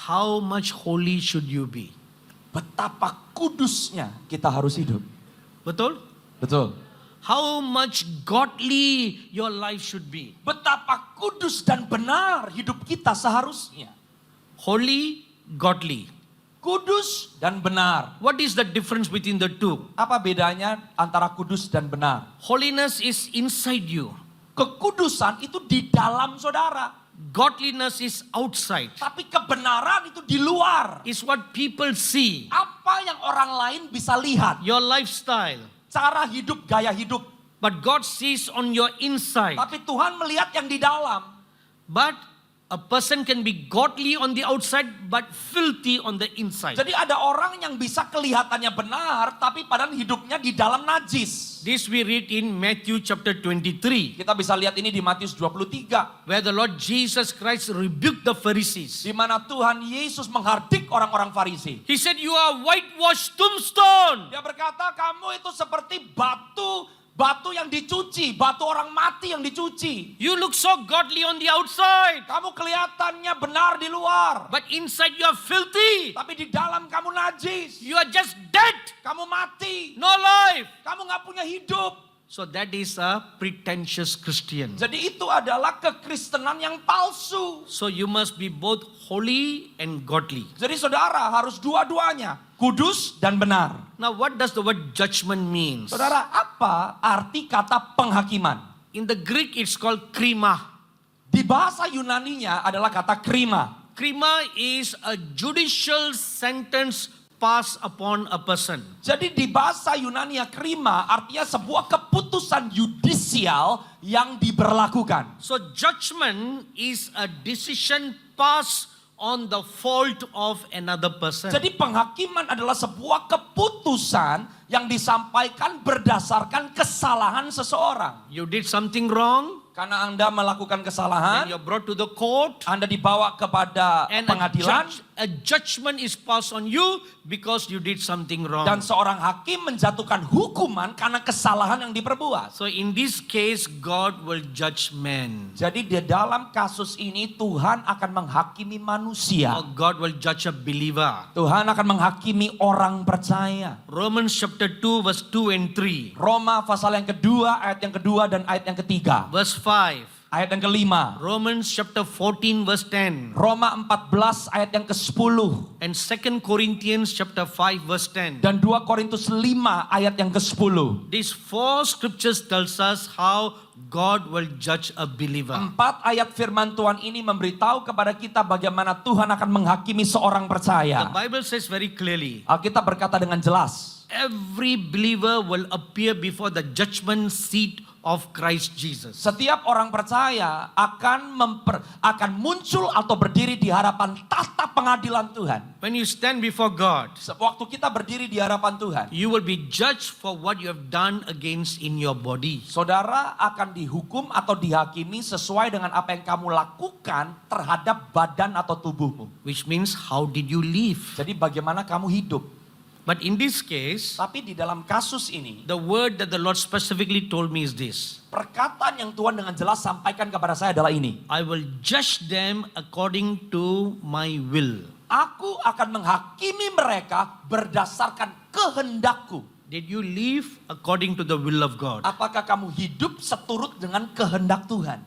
how much holy should you be? betapa kudusnya kita harus hidup. Betul? Betul. how much godly your life should be. Betapa kudus dan benar hidup kita seharusnya. Holy, godly. Kudus dan benar. What is the difference between the two? Apa bedanya antara kudus dan benar? Holiness is inside you. Kekudusan itu di dalam saudara. Godliness is outside. Tapi kebenaran itu di luar. Is what people see. Apa yang orang lain bisa lihat. Your lifestyle. Cara hidup, gaya hidup. But God sees on your inside. Tapi Tuhan melihat yang di dalam. But a person can be godly on the outside but filthy on the inside. Jadi ada orang yang bisa kelihatannya benar, tapi padahal hidupnya di dalam najis. This we read in Matthew chapter 23. Kita bisa lihat ini di Matius 23. Where the Lord Jesus Christ rebuked the Pharisees. Di mana Tuhan Yesus menghardik orang-orang Farisi. He said, you are whitewashed tombstone. Dia berkata, kamu itu seperti batu yang dicuci, batu orang mati yang dicuci. You look so godly on the outside. Kamu kelihatannya benar di luar. But inside you are filthy. Tapi di dalam kamu najis. You are just dead. Kamu mati. No life. Kamu gak punya hidup. So that is a pretentious Christian. Jadi itu adalah kekristenan yang palsu. So you must be both holy and godly. Jadi saudara harus dua-duanya. Kudus dan benar. Now what does the word judgment means? Saudara, apa arti kata penghakiman? In the Greek it's called krima. Di bahasa Yunaninya adalah kata krima. Krima is a judicial sentence passed upon a person. Jadi di bahasa Yunania krima artinya sebuah keputusan yudisial yang diberlakukan. So judgment is a decision passed on the fault of another person. Jadi penghakiman adalah sebuah keputusan yang disampaikan berdasarkan kesalahan seseorang. You did something wrong, Karena Anda melakukan and kesalahan, you're brought to the court, Anda dibawa kepada and pengadilan, a judgment is passed on you because you did something wrong. dan seorang hakim menjatuhkan hukuman karena kesalahan yang diperbuat. So in this case, God will judge men. Jadi di dalam kasus ini Tuhan akan menghakimi manusia. Or God will judge a believer. Tuhan akan menghakimi orang percaya. Romans chapter 2 verse 2 and 3. Roma pasal yang kedua, ayat yang kedua dan ayat yang ketiga. Verse 5. Ayat yang kelima. Romans chapter 14 verse 10. Roma 14 ayat yang ke-10. And 2 Corinthians chapter 5 verse 10. Dan 2 Korintus 5 ayat yang ke-10. These four scriptures tells us how God will judge a believer. 4 ayat firman Tuhan ini memberitahu kepada kita bagaimana Tuhan akan menghakimi seorang The percaya. Bible says very clearly, Alkitab berkata dengan jelas. every believer will appear before the judgment seat of Christ Jesus. Setiap orang percaya akan muncul atau berdiri di hadapan tahta pengadilan Tuhan. When you stand before God, Waktu kita berdiri di hadapan Tuhan, you will be judged for what you have done against in your body. saudara akan dihukum atau dihakimi sesuai dengan apa yang kamu lakukan terhadap badan atau tubuhmu. Which means how did you live? Jadi bagaimana kamu hidup. But in this case, Tapi di dalam kasus ini, the word that the Lord specifically told me is this: perkataan yang Tuhan dengan jelas sampaikan kepada saya adalah ini. I will judge them according to my will. Aku akan menghakimi mereka berdasarkan kehendakku. Did you live according to the will of God? Apakah kamu hidup seturut dengan kehendak Tuhan?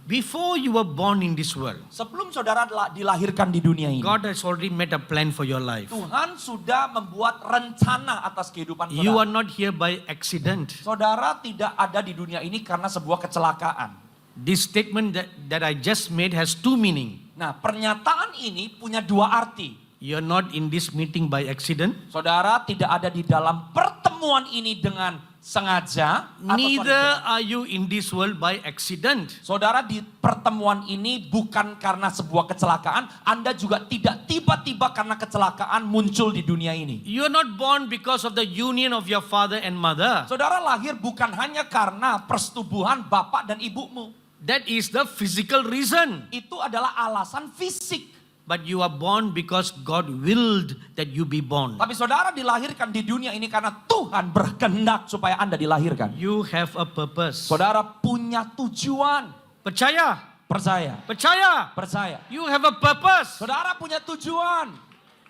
Before you were born in this world, Sebelum saudara dilahirkan di dunia ini, God has already made a plan for your life. Tuhan sudah membuat rencana atas kehidupan You are saudara. not here by accident. Saudara tidak ada di dunia ini karena sebuah kecelakaan. This statement that I just made has two meaning. Nah, pernyataan ini punya dua arti. You're not in this meeting by accident. Saudara tidak ada di dalam pertemuan ini dengan sengaja. Neither are you in this world by accident. Saudara di pertemuan ini bukan karena sebuah kecelakaan. Anda juga tidak tiba-tiba karena kecelakaan muncul di dunia ini. You're not born because of the union of your father and mother. Saudara lahir bukan hanya karena persetubuhan bapak dan ibumu. That is the physical reason. Itu adalah alasan fisik. But you are born because God willed that you be born. Tapi saudara dilahirkan di dunia ini karena Tuhan berkehendak supaya Anda dilahirkan. You have a purpose. Saudara punya tujuan. Percaya. Percaya. Percaya. Percaya. You have a purpose. Saudara punya tujuan.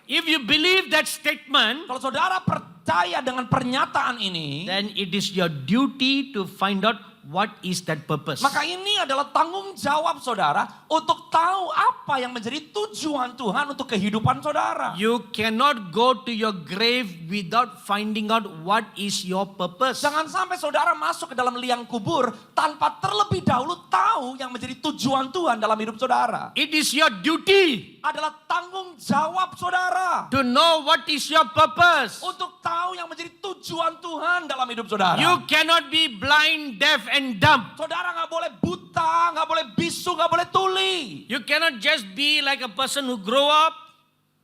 If you believe that statement, Kalau saudara percaya dengan pernyataan ini, then it is your duty to find out what is that purpose. maka ini adalah tanggung jawab saudara untuk tahu apa yang menjadi tujuan Tuhan untuk kehidupan saudara. You cannot go to your grave without finding out what is your purpose. Jangan sampai saudara masuk ke dalam liang kubur tanpa terlebih dahulu tahu yang menjadi tujuan Tuhan dalam hidup saudara. It is your duty Adalah tanggung jawab saudara to know what is your purpose. untuk tahu yang menjadi tujuan Tuhan dalam hidup saudara. You cannot be blind, deaf, and dumb. Saudara nggak boleh buta, nggak boleh bisu, nggak boleh tuli. You cannot just be like a person who grow up,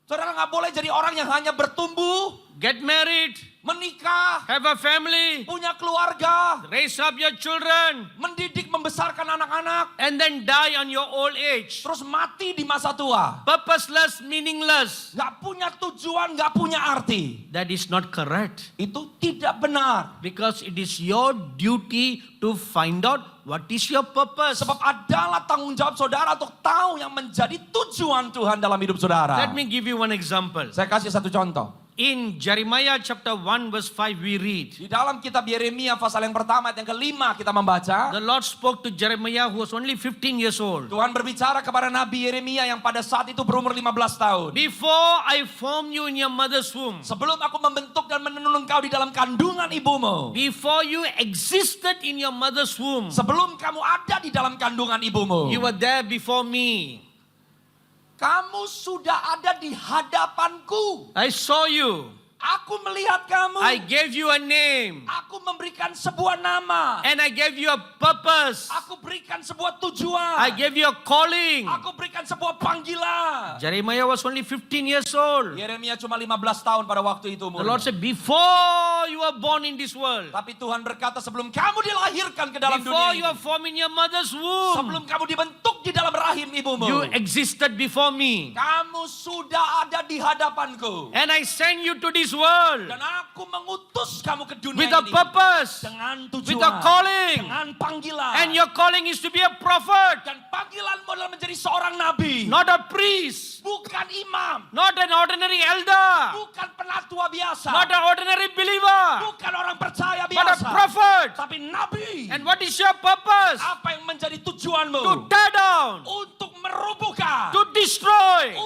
Saudara nggak boleh jadi orang yang hanya bertumbuh, get married, menikah, have a family, punya keluarga, raise up your children, mendidik, membesarkan anak-anak, and then die on your old age. terus mati di masa tua. Purposeless, meaningless. Nggak punya tujuan, nggak punya arti. That is not correct. Itu tidak benar. Because it is your duty to find out what is your purpose. Sebab adalah tanggung jawab saudara untuk tahu yang menjadi tujuan Tuhan dalam hidup saudara. Let me give you one example. Saya kasih satu contoh. In Jeremiah chapter 1 verse 5 we read, Di dalam kitab Yeremia pasal yang pertama ayat yang kelima kita membaca. the Lord spoke to Jeremiah who was only 15 years old. Tuhan berbicara kepada Nabi Yeremia yang pada saat itu berumur 15 tahun. Before I formed you in your mother's womb, Sebelum aku membentuk dan menenun engkau di dalam kandungan ibumu. before you existed in your mother's womb, Sebelum kamu ada di dalam kandungan ibumu. you were there before me. Kamu sudah ada di hadapanku. I saw you. Aku melihat kamu. I gave you a name. Aku memberikan sebuah nama. And I gave you a purpose. Aku berikan sebuah tujuan. I gave you a calling. Aku berikan sebuah panggilan. Jeremiah was only 15 years old. Yeremia cuma 15 tahun pada waktu itu The umurnya. Lord said, before you were born in this world, Tapi Tuhan berkata sebelum kamu dilahirkan ke dalam before dunia you ini. were formed in your mother's womb, Sebelum kamu dibentuk di dalam rahim ibumu. you existed before me. Kamu sudah ada di hadapanku. And I sent you to this world Dan aku mengutus kamu ke dunia with a ini. purpose, Dengan tujuan. with a calling. Dengan panggilan. And your calling is to be a prophet, Dan panggilanmu adalah menjadi seorang nabi. not a priest, Bukan imam. not an ordinary elder, Bukan penatua biasa. not an ordinary believer, Bukan orang percaya but a biasa. prophet. Tapi nabi. And what is your purpose? Apa yang menjadi tujuanmu? To tear down, Untuk merubuhkan. to destroy,